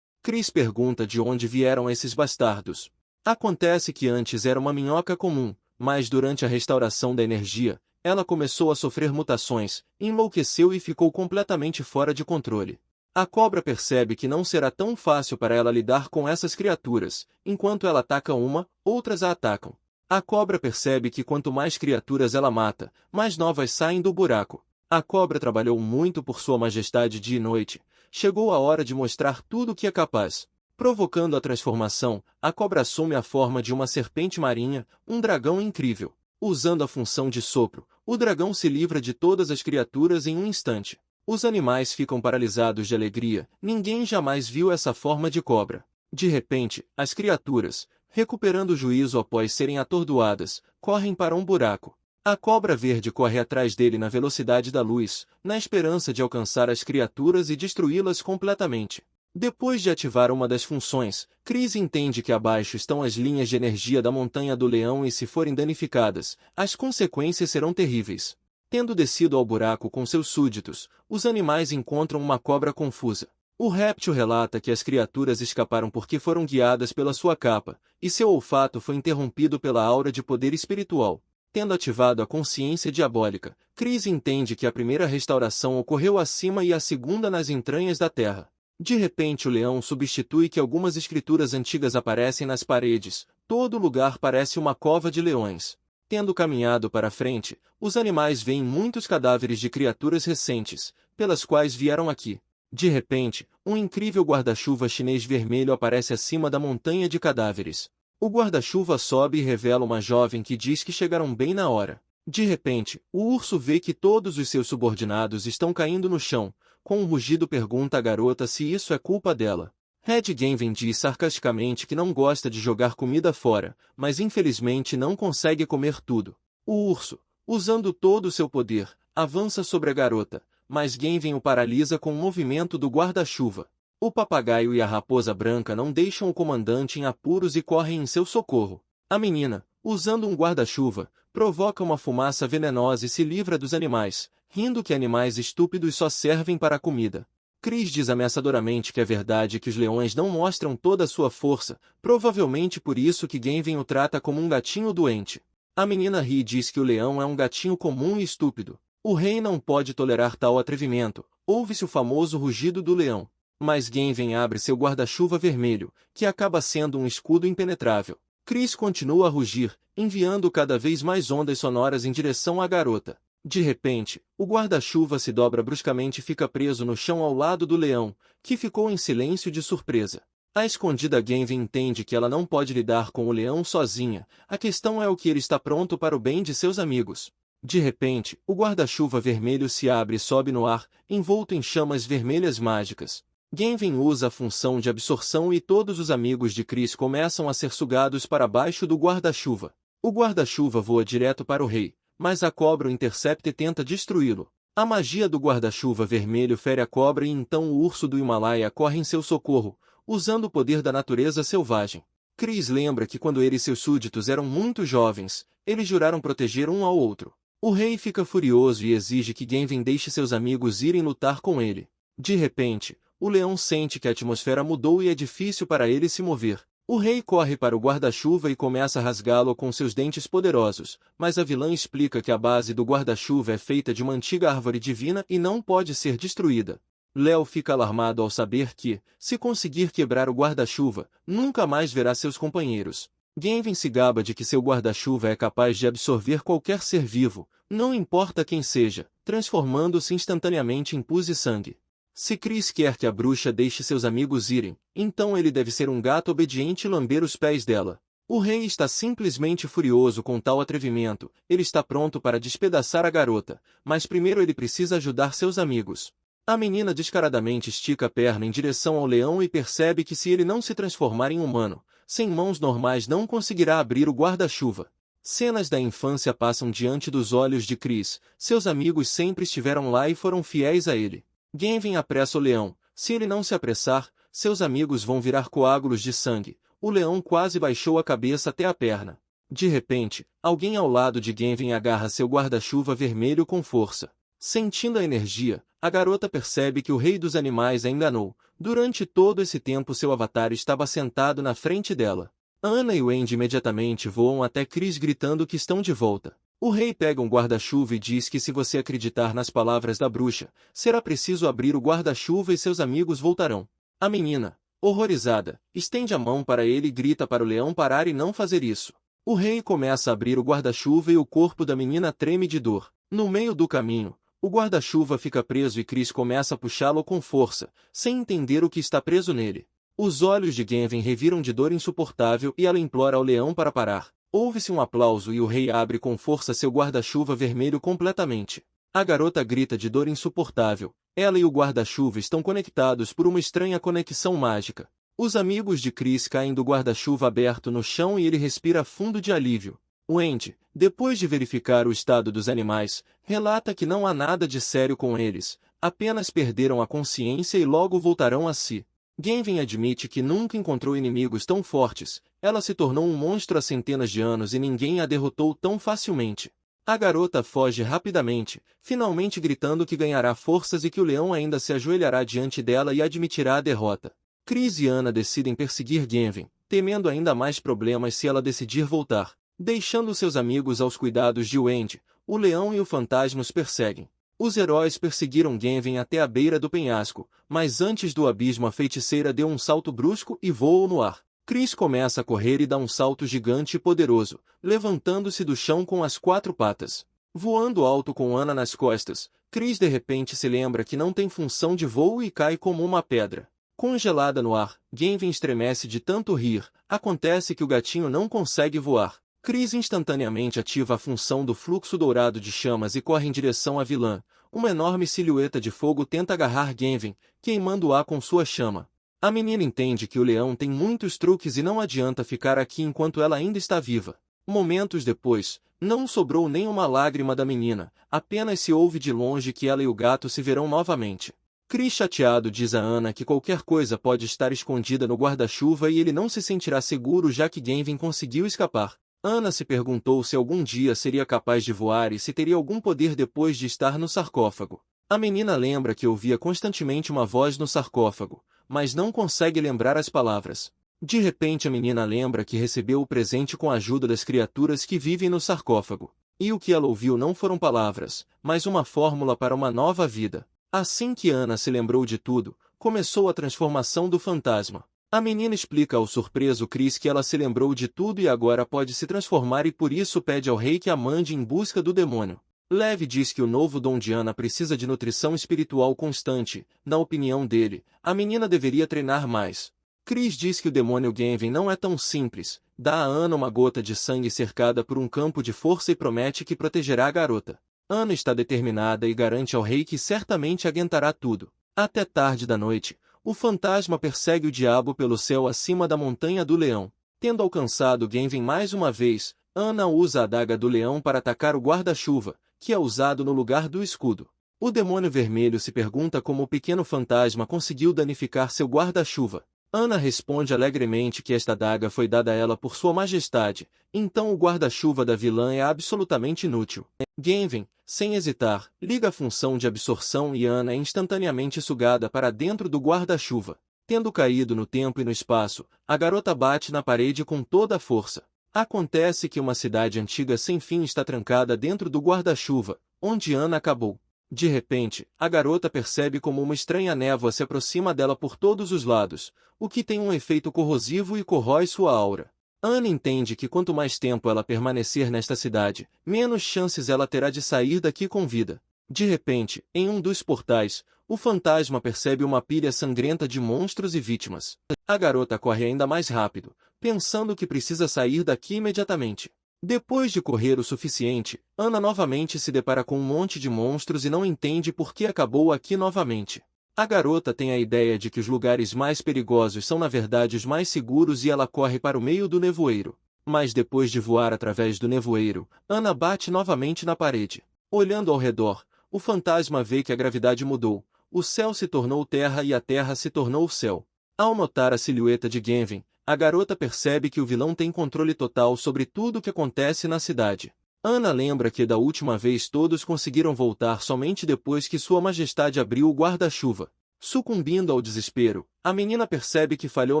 Chris pergunta de onde vieram esses bastardos. Acontece que antes era uma minhoca comum, mas durante a restauração da energia, ela começou a sofrer mutações, enlouqueceu e ficou completamente fora de controle. A cobra percebe que não será tão fácil para ela lidar com essas criaturas, enquanto ela ataca uma, outras a atacam. A cobra percebe que quanto mais criaturas ela mata, mais novas saem do buraco. A cobra trabalhou muito por sua majestade dia e noite. Chegou a hora de mostrar tudo o que é capaz. Provocando a transformação, a cobra assume a forma de uma serpente marinha, um dragão incrível. Usando a função de sopro, o dragão se livra de todas as criaturas em um instante. Os animais ficam paralisados de alegria, ninguém jamais viu essa forma de cobra. De repente, as criaturas, recuperando o juízo após serem atordoadas, correm para um buraco. A cobra verde corre atrás dele na velocidade da luz, na esperança de alcançar as criaturas e destruí-las completamente. Depois de ativar uma das funções, Chris entende que abaixo estão as linhas de energia da montanha do leão e se forem danificadas, as consequências serão terríveis. Tendo descido ao buraco com seus súditos, os animais encontram uma cobra confusa. O réptil relata que as criaturas escaparam porque foram guiadas pela sua capa, e seu olfato foi interrompido pela aura de poder espiritual. Tendo ativado a consciência diabólica, Chris entende que a primeira restauração ocorreu acima e a segunda nas entranhas da terra. De repente o leão substitui que algumas escrituras antigas aparecem nas paredes, todo lugar parece uma cova de leões. Tendo caminhado para frente, os animais veem muitos cadáveres de criaturas recentes, pelas quais vieram aqui. De repente, um incrível guarda-chuva chinês vermelho aparece acima da montanha de cadáveres. O guarda-chuva sobe e revela uma jovem que diz que chegaram bem na hora. De repente, o urso vê que todos os seus subordinados estão caindo no chão. Com um rugido pergunta à garota se isso é culpa dela. Red Genven diz sarcasticamente que não gosta de jogar comida fora, mas infelizmente não consegue comer tudo. O urso, usando todo o seu poder, avança sobre a garota, mas Genven o paralisa com um movimento do guarda-chuva. O papagaio e a raposa branca não deixam o comandante em apuros e correm em seu socorro. A menina, usando um guarda-chuva, provoca uma fumaça venenosa e se livra dos animais, rindo que animais estúpidos só servem para a comida. Chris diz ameaçadoramente que é verdade que os leões não mostram toda a sua força, provavelmente por isso que Genven o trata como um gatinho doente. A menina ri e diz que o leão é um gatinho comum e estúpido. O rei não pode tolerar tal atrevimento. Ouve-se o famoso rugido do leão. Mas Genven abre seu guarda-chuva vermelho, que acaba sendo um escudo impenetrável. Chris continua a rugir, enviando cada vez mais ondas sonoras em direção à garota. De repente, o guarda-chuva se dobra bruscamente e fica preso no chão ao lado do leão, que ficou em silêncio de surpresa. A escondida Genven entende que ela não pode lidar com o leão sozinha, a questão é o que ele está pronto para o bem de seus amigos. De repente, o guarda-chuva vermelho se abre e sobe no ar, envolto em chamas vermelhas mágicas. Genven usa a função de absorção e todos os amigos de Chris começam a ser sugados para baixo do guarda-chuva. O guarda-chuva voa direto para o rei, mas a cobra o intercepta e tenta destruí-lo. A magia do guarda-chuva vermelho fere a cobra e então o urso do Himalaia corre em seu socorro, usando o poder da natureza selvagem. Chris lembra que quando ele e seus súditos eram muito jovens, eles juraram proteger um ao outro. O rei fica furioso e exige que Genven deixe seus amigos irem lutar com ele. De repente, o leão sente que a atmosfera mudou e é difícil para ele se mover. O rei corre para o guarda-chuva e começa a rasgá-lo com seus dentes poderosos, mas a vilã explica que a base do guarda-chuva é feita de uma antiga árvore divina e não pode ser destruída. Léo fica alarmado ao saber que, se conseguir quebrar o guarda-chuva, nunca mais verá seus companheiros. Genven se gaba de que seu guarda-chuva é capaz de absorver qualquer ser vivo, não importa quem seja, transformando-se instantaneamente em pus e sangue. Se Chris quer que a bruxa deixe seus amigos irem, então ele deve ser um gato obediente e lamber os pés dela. O rei está simplesmente furioso com tal atrevimento, ele está pronto para despedaçar a garota, mas primeiro ele precisa ajudar seus amigos. A menina descaradamente estica a perna em direção ao leão e percebe que se ele não se transformar em humano, sem mãos normais não conseguirá abrir o guarda-chuva. Cenas da infância passam diante dos olhos de Chris, seus amigos sempre estiveram lá e foram fiéis a ele. Genven apressa o leão. Se ele não se apressar, seus amigos vão virar coágulos de sangue. O leão quase baixou a cabeça até a perna. De repente, alguém ao lado de Genven agarra seu guarda-chuva vermelho com força. Sentindo a energia, a garota percebe que o rei dos animais a enganou. Durante todo esse tempo seu avatar estava sentado na frente dela. Anna e Wendy imediatamente voam até Chris gritando que estão de volta. O rei pega um guarda-chuva e diz que se você acreditar nas palavras da bruxa, será preciso abrir o guarda-chuva e seus amigos voltarão. A menina, horrorizada, estende a mão para ele e grita para o leão parar e não fazer isso. O rei começa a abrir o guarda-chuva e o corpo da menina treme de dor. No meio do caminho, o guarda-chuva fica preso e Chris começa a puxá-lo com força, sem entender o que está preso nele. Os olhos de Genven reviram de dor insuportável e ela implora ao leão para parar. Ouve-se um aplauso e o rei abre com força seu guarda-chuva vermelho completamente. A garota grita de dor insuportável. Ela e o guarda-chuva estão conectados por uma estranha conexão mágica. Os amigos de Chris caem do guarda-chuva aberto no chão e ele respira fundo de alívio. Wendy, depois de verificar o estado dos animais, relata que não há nada de sério com eles, apenas perderam a consciência e logo voltarão a si. Genven admite que nunca encontrou inimigos tão fortes, ela se tornou um monstro há centenas de anos e ninguém a derrotou tão facilmente. A garota foge rapidamente, finalmente gritando que ganhará forças e que o leão ainda se ajoelhará diante dela e admitirá a derrota. Chris e Anna decidem perseguir Genven, temendo ainda mais problemas se ela decidir voltar. Deixando seus amigos aos cuidados de Wendy, o leão e o fantasma os perseguem. Os heróis perseguiram Genven até a beira do penhasco, mas antes do abismo a feiticeira deu um salto brusco e voou no ar. Chris começa a correr e dá um salto gigante e poderoso, levantando-se do chão com as 4 patas. Voando alto com Anna nas costas, Chris de repente se lembra que não tem função de voo e cai como uma pedra. Congelada no ar, Genven estremece de tanto rir. Acontece que o gatinho não consegue voar. Chris instantaneamente ativa a função do fluxo dourado de chamas e corre em direção à vilã. Uma enorme silhueta de fogo tenta agarrar Genvin, queimando-a com sua chama. A menina entende que o leão tem muitos truques e não adianta ficar aqui enquanto ela ainda está viva. Momentos depois, não sobrou nem uma lágrima da menina, apenas se ouve de longe que ela e o gato se verão novamente. Chris chateado diz a Ana que qualquer coisa pode estar escondida no guarda-chuva e ele não se sentirá seguro já que Genvin conseguiu escapar. Ana se perguntou se algum dia seria capaz de voar e se teria algum poder depois de estar no sarcófago. A menina lembra que ouvia constantemente uma voz no sarcófago, mas não consegue lembrar as palavras. De repente a menina lembra que recebeu o presente com a ajuda das criaturas que vivem no sarcófago. E o que ela ouviu não foram palavras, mas uma fórmula para uma nova vida. Assim que Ana se lembrou de tudo, começou a transformação do fantasma. A menina explica ao surpreso Chris que ela se lembrou de tudo e agora pode se transformar e por isso pede ao rei que a mande em busca do demônio. Lev diz que o novo dom de Ana precisa de nutrição espiritual constante. Na opinião dele, a menina deveria treinar mais. Chris diz que o demônio Genvin não é tão simples, dá a Ana uma gota de sangue cercada por um campo de força e promete que protegerá a garota. Ana está determinada e garante ao rei que certamente aguentará tudo. Até tarde da noite, o fantasma persegue o diabo pelo céu acima da montanha do leão. Tendo alcançado Genvin mais uma vez, Ana usa a adaga do leão para atacar o guarda-chuva, que é usado no lugar do escudo. O demônio vermelho se pergunta como o pequeno fantasma conseguiu danificar seu guarda-chuva. Ana responde alegremente que esta adaga foi dada a ela por sua majestade, então o guarda-chuva da vilã é absolutamente inútil. Genvin, sem hesitar, liga a função de absorção e Ana é instantaneamente sugada para dentro do guarda-chuva. Tendo caído no tempo e no espaço, a garota bate na parede com toda a força. Acontece que uma cidade antiga sem fim está trancada dentro do guarda-chuva, onde Ana acabou. De repente, a garota percebe como uma estranha névoa se aproxima dela por todos os lados, o que tem um efeito corrosivo e corrói sua aura. Ana entende que quanto mais tempo ela permanecer nesta cidade, menos chances ela terá de sair daqui com vida. De repente, em um dos portais, o fantasma percebe uma pilha sangrenta de monstros e vítimas. A garota corre ainda mais rápido, pensando que precisa sair daqui imediatamente. Depois de correr o suficiente, Ana novamente se depara com um monte de monstros e não entende por que acabou aqui novamente. A garota tem a ideia de que os lugares mais perigosos são na verdade os mais seguros e ela corre para o meio do nevoeiro. Mas depois de voar através do nevoeiro, Ana bate novamente na parede. Olhando ao redor, o fantasma vê que a gravidade mudou. O céu se tornou terra e a terra se tornou céu. Ao notar a silhueta de Genvin, a garota percebe que o vilão tem controle total sobre tudo o que acontece na cidade. Ana lembra que da última vez todos conseguiram voltar somente depois que Sua Majestade abriu o guarda-chuva. Sucumbindo ao desespero, a menina percebe que falhou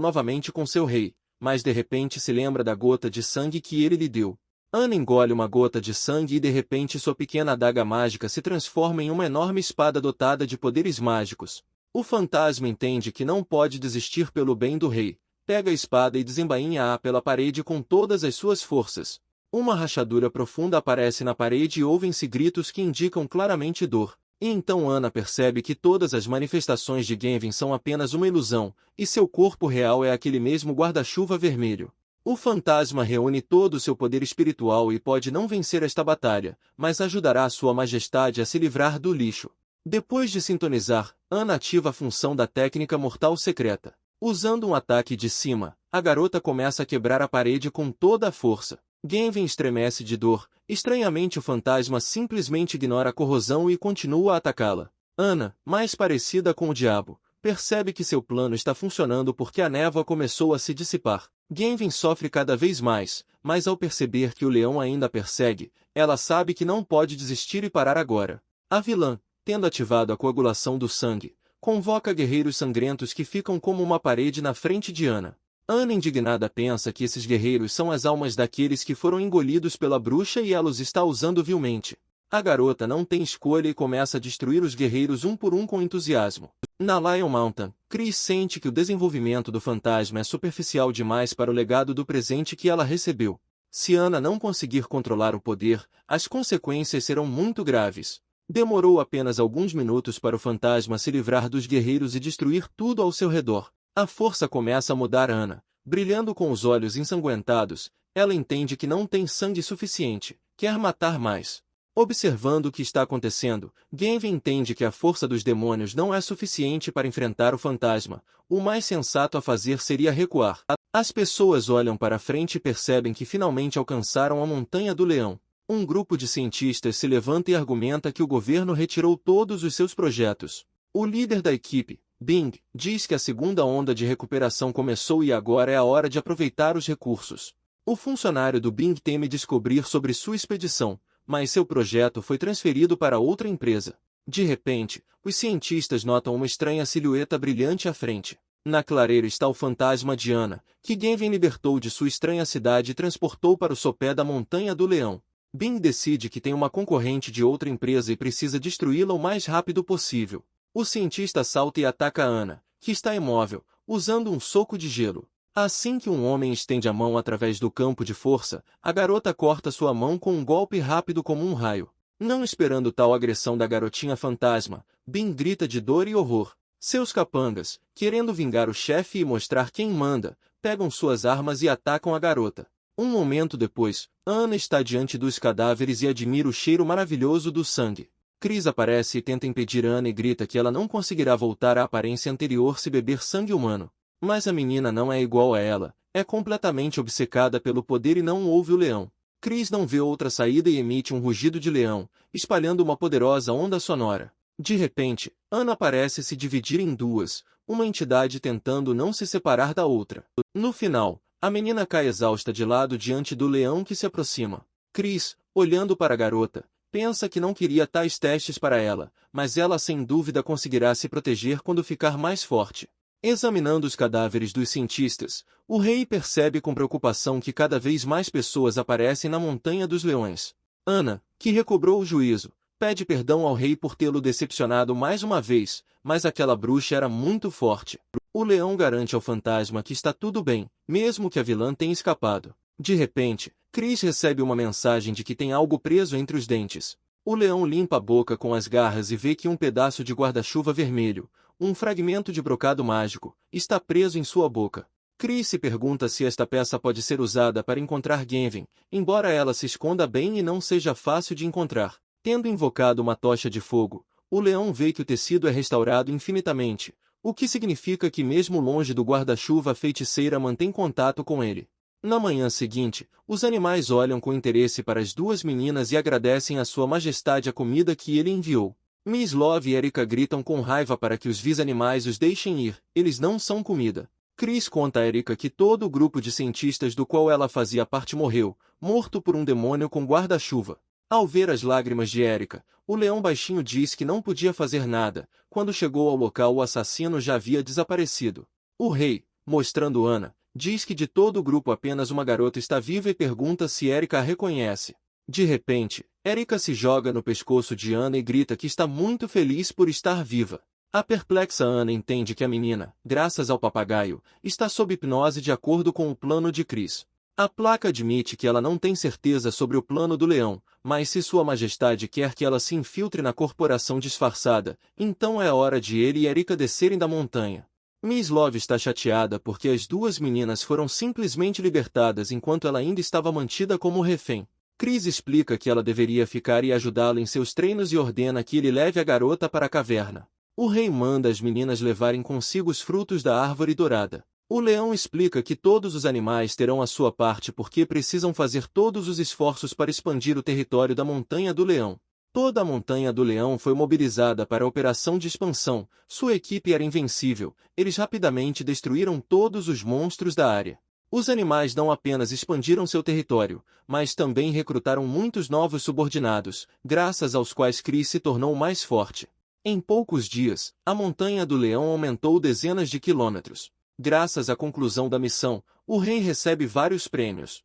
novamente com seu rei, mas de repente se lembra da gota de sangue que ele lhe deu. Ana engole uma gota de sangue e de repente sua pequena adaga mágica se transforma em uma enorme espada dotada de poderes mágicos. O fantasma entende que não pode desistir pelo bem do rei. Pega a espada e desembainha-a pela parede com todas as suas forças. Uma rachadura profunda aparece na parede e ouvem-se gritos que indicam claramente dor. E então Ana percebe que todas as manifestações de Genvin são apenas uma ilusão, e seu corpo real é aquele mesmo guarda-chuva vermelho. O fantasma reúne todo o seu poder espiritual e pode não vencer esta batalha, mas ajudará a Sua Majestade a se livrar do lixo. Depois de sintonizar, Ana ativa a função da técnica mortal secreta. Usando um ataque de cima, a garota começa a quebrar a parede com toda a força. Genvin estremece de dor. Estranhamente o fantasma simplesmente ignora a corrosão e continua a atacá-la. Ana, mais parecida com o diabo, percebe que seu plano está funcionando porque a névoa começou a se dissipar. Genvin sofre cada vez mais, mas ao perceber que o leão ainda a persegue, ela sabe que não pode desistir e parar agora. A vilã, tendo ativado a coagulação do sangue, convoca guerreiros sangrentos que ficam como uma parede na frente de Ana. Ana indignada pensa que esses guerreiros são as almas daqueles que foram engolidos pela bruxa e ela os está usando vilmente. A garota não tem escolha e começa a destruir os guerreiros um por um com entusiasmo. Na Lion Mountain, Chris sente que o desenvolvimento do fantasma é superficial demais para o legado do presente que ela recebeu. Se Ana não conseguir controlar o poder, as consequências serão muito graves. Demorou apenas alguns minutos para o fantasma se livrar dos guerreiros e destruir tudo ao seu redor. A força começa a mudar Ana. Brilhando com os olhos ensanguentados, Ela entende que não tem sangue suficiente, quer matar mais. Observando o que está acontecendo, Genvi entende que a força dos demônios não é suficiente para enfrentar o fantasma. O mais sensato a fazer seria recuar. As pessoas olham para frente e percebem que finalmente alcançaram a Montanha do Leão. Um grupo de cientistas se levanta e argumenta que o governo retirou todos os seus projetos. O líder da equipe, Bing, diz que a segunda onda de recuperação começou e agora é a hora de aproveitar os recursos. O funcionário do Bing teme descobrir sobre sua expedição, mas seu projeto foi transferido para outra empresa. De repente, os cientistas notam uma estranha silhueta brilhante à frente. Na clareira está o fantasma de Ana, que Genvi libertou de sua estranha cidade e transportou para o sopé da Montanha do Leão. Bing decide que tem uma concorrente de outra empresa e precisa destruí-la o mais rápido possível. O cientista salta e ataca Ana, que está imóvel, usando um soco de gelo. Assim que um homem estende a mão através do campo de força, a garota corta sua mão com um golpe rápido como um raio. Não esperando tal agressão da garotinha fantasma, Bing grita de dor e horror. Seus capangas, querendo vingar o chefe e mostrar quem manda, pegam suas armas e atacam a garota. Um momento depois, Ana está diante dos cadáveres e admira o cheiro maravilhoso do sangue. Chris aparece e tenta impedir Ana e grita que ela não conseguirá voltar à aparência anterior se beber sangue humano. Mas a menina não é igual a ela, é completamente obcecada pelo poder e não ouve o leão. Chris não vê outra saída e emite um rugido de leão, espalhando uma poderosa onda sonora. De repente, Ana parece se dividir em duas, uma entidade tentando não se separar da outra. No final, a menina cai exausta de lado diante do leão que se aproxima. Chris, olhando para a garota, pensa que não queria tais testes para ela, mas ela sem dúvida conseguirá se proteger quando ficar mais forte. Examinando os cadáveres dos cientistas, o rei percebe com preocupação que cada vez mais pessoas aparecem na Montanha dos Leões. Ana, que recobrou o juízo, pede perdão ao rei por tê-lo decepcionado mais uma vez, mas aquela bruxa era muito forte. O leão garante ao fantasma que está tudo bem, mesmo que a vilã tenha escapado. De repente, Chris recebe uma mensagem de que tem algo preso entre os dentes. O leão limpa a boca com as garras e vê que um pedaço de guarda-chuva vermelho, um fragmento de brocado mágico, está preso em sua boca. Chris se pergunta se esta peça pode ser usada para encontrar Genvi, embora ela se esconda bem e não seja fácil de encontrar. Tendo invocado uma tocha de fogo, o leão vê que o tecido é restaurado infinitamente, o que significa que mesmo longe do guarda-chuva a feiticeira mantém contato com ele. Na manhã seguinte, os animais olham com interesse para as duas meninas e agradecem a sua majestade a comida que ele enviou. Miss Love e Erika gritam com raiva para que os vis-animais os deixem ir, eles não são comida. Chris conta a Erika que todo o grupo de cientistas do qual ela fazia parte morreu, morto por um demônio com guarda-chuva. Ao ver as lágrimas de Erika, o leão baixinho diz que não podia fazer nada. Quando chegou ao local o assassino já havia desaparecido. O rei, mostrando Ana, diz que de todo o grupo apenas uma garota está viva e pergunta se Erika a reconhece. De repente, Erika se joga no pescoço de Ana e grita que está muito feliz por estar viva. A perplexa Ana entende que a menina, graças ao papagaio, está sob hipnose de acordo com o plano de Chris. A placa admite que ela não tem certeza sobre o plano do leão, mas se Sua Majestade quer que ela se infiltre na corporação disfarçada, então é a hora de ele e Erika descerem da montanha. Miss Love está chateada porque as duas meninas foram simplesmente libertadas enquanto ela ainda estava mantida como refém. Chris explica que ela deveria ficar e ajudá-lo em seus treinos e ordena que ele leve a garota para a caverna. O rei manda as meninas levarem consigo os frutos da árvore dourada. O leão explica que todos os animais terão a sua parte porque precisam fazer todos os esforços para expandir o território da Montanha do Leão. Toda a Montanha do Leão foi mobilizada para a operação de expansão, sua equipe era invencível, eles rapidamente destruíram todos os monstros da área. Os animais não apenas expandiram seu território, mas também recrutaram muitos novos subordinados, graças aos quais Chris se tornou mais forte. Em poucos dias, a Montanha do Leão aumentou dezenas de quilômetros. Graças à conclusão da missão, o rei recebe vários prêmios.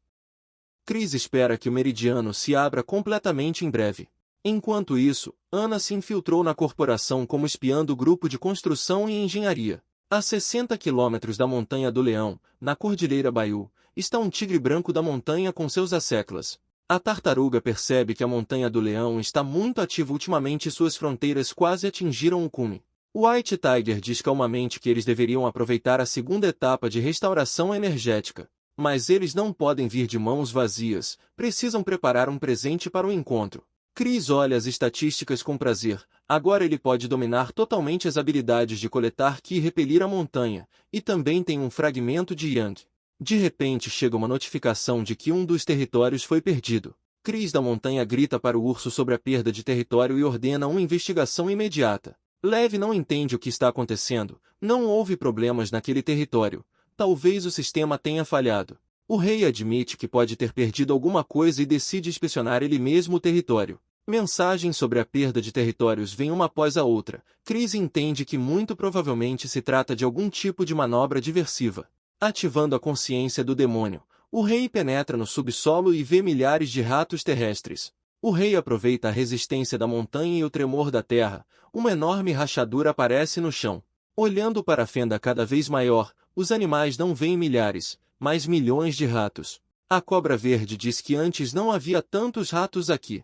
Chris espera que o meridiano se abra completamente em breve. Enquanto isso, Ana se infiltrou na corporação como espiã do grupo de construção e engenharia. A 60 quilômetros da Montanha do Leão, na Cordilheira Baiú, está um tigre branco da montanha com seus asseclas. A tartaruga percebe que a Montanha do Leão está muito ativa ultimamente e suas fronteiras quase atingiram o cume. O White Tiger diz calmamente que eles deveriam aproveitar a segunda etapa de restauração energética. Mas eles não podem vir de mãos vazias, precisam preparar um presente para o encontro. Chris olha as estatísticas com prazer. Agora ele pode dominar totalmente as habilidades de coletar Ki e repelir a montanha, e também tem um fragmento de Yang. De repente chega uma notificação de que um dos territórios foi perdido. Chris da montanha grita para o urso sobre a perda de território e ordena uma investigação imediata. Lev não entende o que está acontecendo, não houve problemas naquele território. Talvez o sistema tenha falhado. O rei admite que pode ter perdido alguma coisa e decide inspecionar ele mesmo o território. Mensagens sobre a perda de territórios vêm uma após a outra. Chris entende que muito provavelmente se trata de algum tipo de manobra diversiva. Ativando a consciência do demônio, o rei penetra no subsolo e vê milhares de ratos terrestres. O rei aproveita a resistência da montanha e o tremor da terra. Uma enorme rachadura aparece no chão. Olhando para a fenda cada vez maior, os animais não veem milhares, mas milhões de ratos. A cobra verde diz que antes não havia tantos ratos aqui.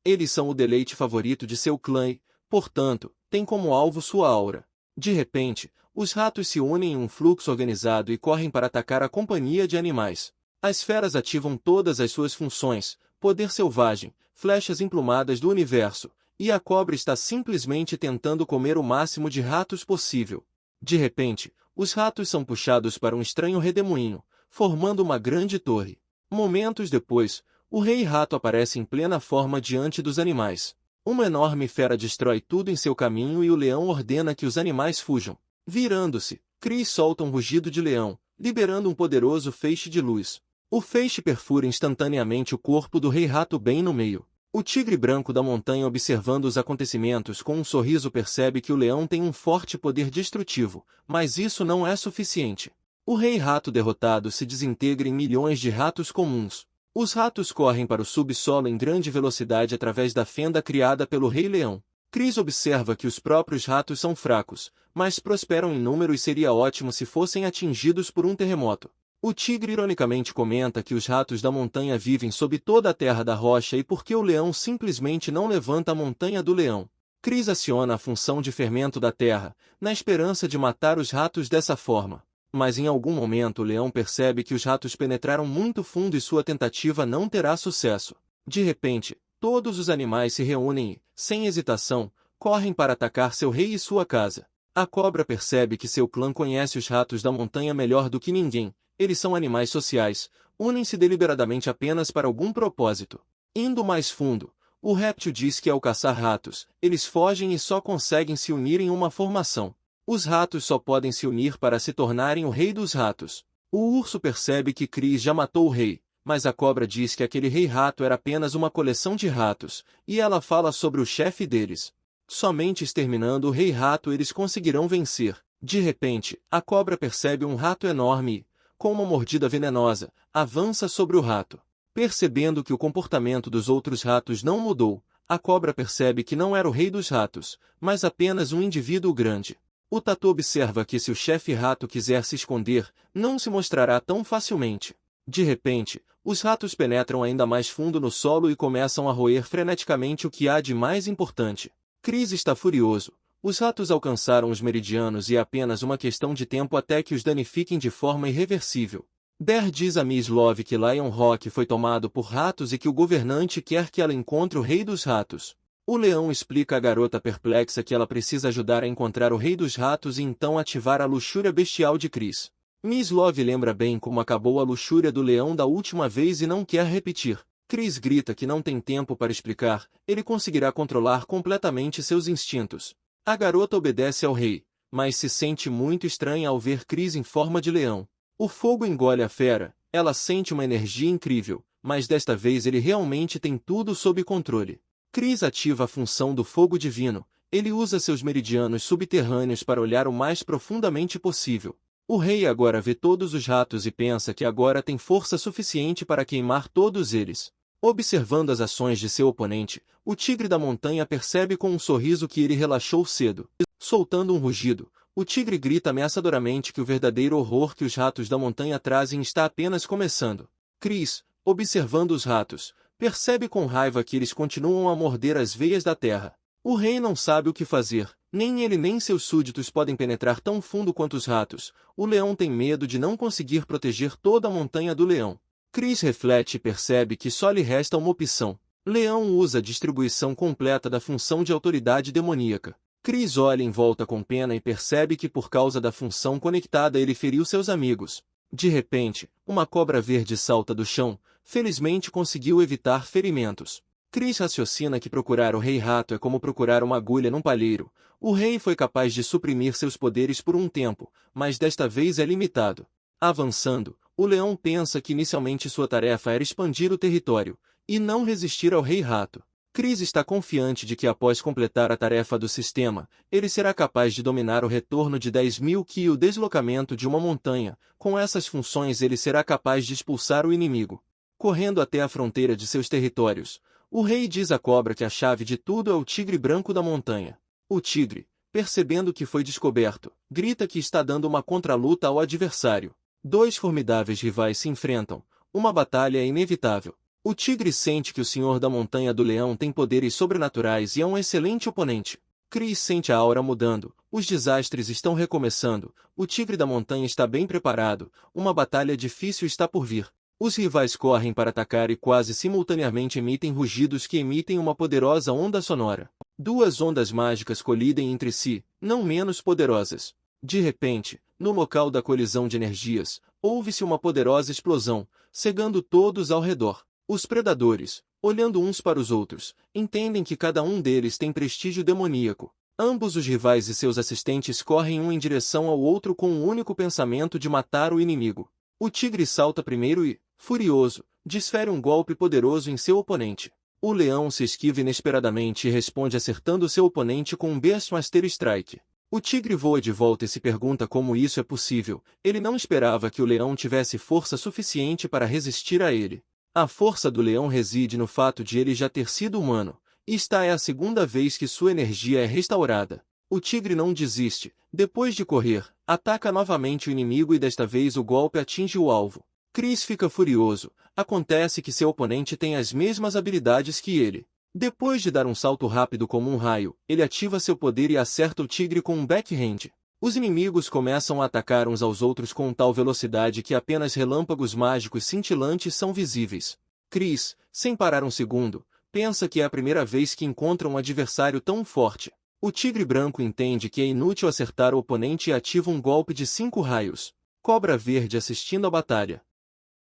Eles são o deleite favorito de seu clã e, portanto, tem como alvo sua aura. De repente, os ratos se unem em um fluxo organizado e correm para atacar a companhia de animais. As feras ativam todas as suas funções, poder selvagem, flechas emplumadas do universo, e a cobra está simplesmente tentando comer o máximo de ratos possível. De repente, os ratos são puxados para um estranho redemoinho, formando uma grande torre. Momentos depois, o rei rato aparece em plena forma diante dos animais. Uma enorme fera destrói tudo em seu caminho e o leão ordena que os animais fujam. Virando-se, Chris solta um rugido de leão, liberando um poderoso feixe de luz. O feixe perfura instantaneamente o corpo do rei rato bem no meio. O tigre branco da montanha, observando os acontecimentos com um sorriso, percebe que o leão tem um forte poder destrutivo, mas isso não é suficiente. O rei rato derrotado se desintegra em milhões de ratos comuns. Os ratos correm para o subsolo em grande velocidade através da fenda criada pelo rei leão. Chris observa que os próprios ratos são fracos, mas prosperam em número e seria ótimo se fossem atingidos por um terremoto. O tigre ironicamente comenta que os ratos da montanha vivem sob toda a terra da rocha e porque o leão simplesmente não levanta a montanha do leão. Chris aciona a função de fermento da terra, na esperança de matar os ratos dessa forma. Mas em algum momento o leão percebe que os ratos penetraram muito fundo e sua tentativa não terá sucesso. De repente, todos os animais se reúnem e, sem hesitação, correm para atacar seu rei e sua casa. A cobra percebe que seu clã conhece os ratos da montanha melhor do que ninguém. Eles são animais sociais, unem-se deliberadamente apenas para algum propósito. Indo mais fundo, o réptil diz que ao caçar ratos, eles fogem e só conseguem se unir em uma formação. Os ratos só podem se unir para se tornarem o rei dos ratos. O urso percebe que Chris já matou o rei, mas a cobra diz que aquele rei rato era apenas uma coleção de ratos, e ela fala sobre o chefe deles. Somente exterminando o rei rato eles conseguirão vencer. De repente, a cobra percebe um rato enorme e, com uma mordida venenosa, avança sobre o rato. Percebendo que o comportamento dos outros ratos não mudou, a cobra percebe que não era o rei dos ratos, mas apenas um indivíduo grande. O tatu observa que se o chefe rato quiser se esconder, não se mostrará tão facilmente. De repente, os ratos penetram ainda mais fundo no solo e começam a roer freneticamente o que há de mais importante. Chris está furioso. Os ratos alcançaram os meridianos e é apenas uma questão de tempo até que os danifiquem de forma irreversível. Bear diz a Miss Love que Lion Rock foi tomado por ratos e que o governante quer que ela encontre o rei dos ratos. O leão explica à garota perplexa que ela precisa ajudar a encontrar o rei dos ratos e então ativar a luxúria bestial de Chris. Miss Love lembra bem como acabou a luxúria do leão da última vez e não quer repetir. Chris grita que não tem tempo para explicar, ele conseguirá controlar completamente seus instintos. A garota obedece ao rei, mas se sente muito estranha ao ver Chris em forma de leão. O fogo engole a fera, ela sente uma energia incrível, mas desta vez ele realmente tem tudo sob controle. Chris ativa a função do fogo divino, ele usa seus meridianos subterrâneos para olhar o mais profundamente possível. O rei agora vê todos os ratos e pensa que agora tem força suficiente para queimar todos eles. Observando as ações de seu oponente, o tigre da montanha percebe com um sorriso que ele relaxou cedo. Soltando um rugido, o tigre grita ameaçadoramente que o verdadeiro horror que os ratos da montanha trazem está apenas começando. Chris, observando os ratos, percebe com raiva que eles continuam a morder as veias da terra. O rei não sabe o que fazer, Nem ele nem seus súditos podem penetrar tão fundo quanto os ratos. O leão tem medo de não conseguir proteger toda a montanha do leão. Chris reflete e percebe que só lhe resta uma opção. Leão usa a distribuição completa da função de autoridade demoníaca. Chris olha em volta com pena e percebe que por causa da função conectada ele feriu seus amigos. De repente, uma cobra verde salta do chão. Felizmente conseguiu evitar ferimentos. Chris raciocina que procurar o Rei Rato é como procurar uma agulha num palheiro. O rei foi capaz de suprimir seus poderes por um tempo, mas desta vez é limitado. Avançando, o leão pensa que inicialmente sua tarefa era expandir o território, e não resistir ao Rei Rato. Chris está confiante de que após completar a tarefa do sistema, ele será capaz de dominar o retorno de 10.000 Ki e o deslocamento de uma montanha. Com essas funções ele será capaz de expulsar o inimigo. Correndo até a fronteira de seus territórios, o rei diz à cobra que a chave de tudo é o tigre branco da montanha. O tigre, percebendo que foi descoberto, grita que está dando uma contraluta ao adversário. Dois formidáveis rivais se enfrentam. Uma batalha é inevitável. O tigre sente que o Senhor da Montanha do Leão tem poderes sobrenaturais e é um excelente oponente. Chris sente a aura mudando. Os desastres estão recomeçando. O tigre da montanha está bem preparado. Uma batalha difícil está por vir. Os rivais correm para atacar e quase simultaneamente emitem rugidos que emitem uma poderosa onda sonora. Duas ondas mágicas colidem entre si, não menos poderosas. De repente, no local da colisão de energias, houve-se uma poderosa explosão, cegando todos ao redor. Os predadores, olhando uns para os outros, entendem que cada um deles tem prestígio demoníaco. Ambos os rivais e seus assistentes correm um em direção ao outro com o único pensamento de matar o inimigo. O tigre salta primeiro e, furioso, desfere um golpe poderoso em seu oponente. O leão se esquiva inesperadamente e responde acertando seu oponente com um Beastmaster Strike. O tigre voa de volta e se pergunta como isso é possível. Ele não esperava que o leão tivesse força suficiente para resistir a ele. A força do leão reside no fato de ele já ter sido humano. Esta é a segunda vez que sua energia é restaurada. O tigre não desiste. Depois de correr, ataca novamente o inimigo e desta vez o golpe atinge o alvo. Chris fica furioso. Acontece que seu oponente tem as mesmas habilidades que ele. Depois de dar um salto rápido como um raio, ele ativa seu poder e acerta o tigre com um backhand. Os inimigos começam a atacar uns aos outros com tal velocidade que apenas relâmpagos mágicos cintilantes são visíveis. Chris, sem parar um segundo, pensa que é a primeira vez que encontra um adversário tão forte. O tigre branco entende que é inútil acertar o oponente e ativa um golpe de 5 raios. Cobra verde assistindo à batalha.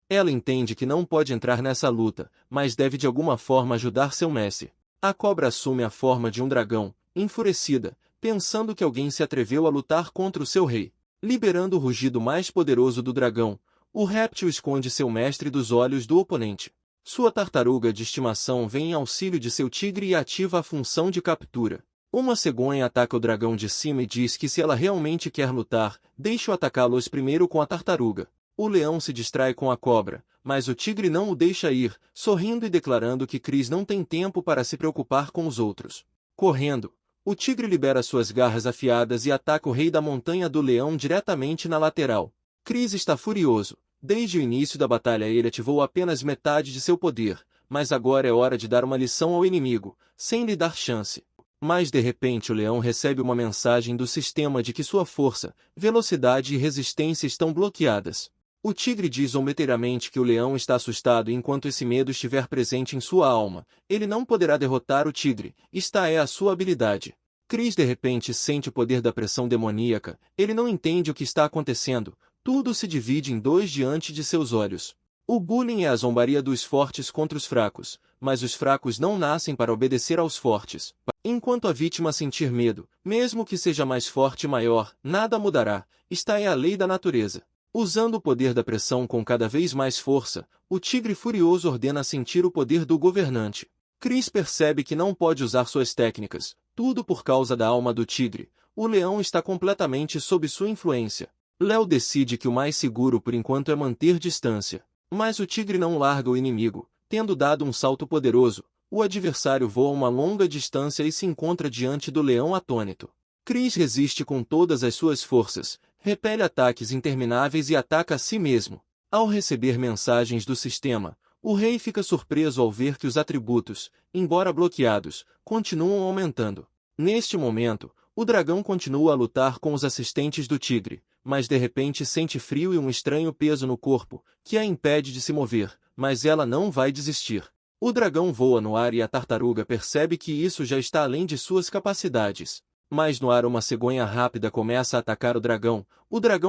Ela entende que não pode entrar nessa luta, mas deve de alguma forma ajudar seu mestre. A cobra assume a forma de um dragão, enfurecida, pensando que alguém se atreveu a lutar contra o seu rei. Liberando o rugido mais poderoso do dragão, o réptil esconde seu mestre dos olhos do oponente. Sua tartaruga de estimação vem em auxílio de seu tigre e ativa a função de captura. Uma cegonha ataca o dragão de cima e diz que se ela realmente quer lutar, deixe-o atacá-los primeiro com a tartaruga. O leão se distrai com a cobra, mas o tigre não o deixa ir, sorrindo e declarando que Chris não tem tempo para se preocupar com os outros. Correndo, o tigre libera suas garras afiadas e ataca o rei da montanha do leão diretamente na lateral. Chris está furioso. Desde o início da batalha ele ativou apenas metade de seu poder, mas agora é hora de dar uma lição ao inimigo, sem lhe dar chance. Mas de repente o leão recebe uma mensagem do sistema de que sua força, velocidade e resistência estão bloqueadas. O tigre diz zombeteiramente que o leão está assustado e enquanto esse medo estiver presente em sua alma, ele não poderá derrotar o tigre. Esta é a sua habilidade. Chris de repente sente o poder da pressão demoníaca. Ele não entende o que está acontecendo. Tudo se divide em dois diante de seus olhos. O bullying é a zombaria dos fortes contra os fracos, mas os fracos não nascem para obedecer aos fortes. Enquanto a vítima sentir medo, mesmo que seja mais forte e maior, nada mudará. Esta é a lei da natureza. Usando o poder da pressão com cada vez mais força, o tigre furioso ordena sentir o poder do governante. Chris percebe que não pode usar suas técnicas, tudo por causa da alma do tigre. O leão está completamente sob sua influência. Léo decide que o mais seguro por enquanto é manter distância. Mas o tigre não larga o inimigo. Tendo dado um salto poderoso, o adversário voa uma longa distância e se encontra diante do leão atônito. Chris resiste com todas as suas forças, repele ataques intermináveis e ataca a si mesmo. Ao receber mensagens do sistema, o rei fica surpreso ao ver que os atributos, embora bloqueados, continuam aumentando. Neste momento, O dragão continua a lutar com os assistentes do tigre, mas de repente sente frio e um estranho peso no corpo, que a impede de se mover, mas ela não vai desistir. O dragão voa no ar e a tartaruga percebe que isso já está além de suas capacidades. Mas no ar uma cegonha rápida começa a atacar o dragão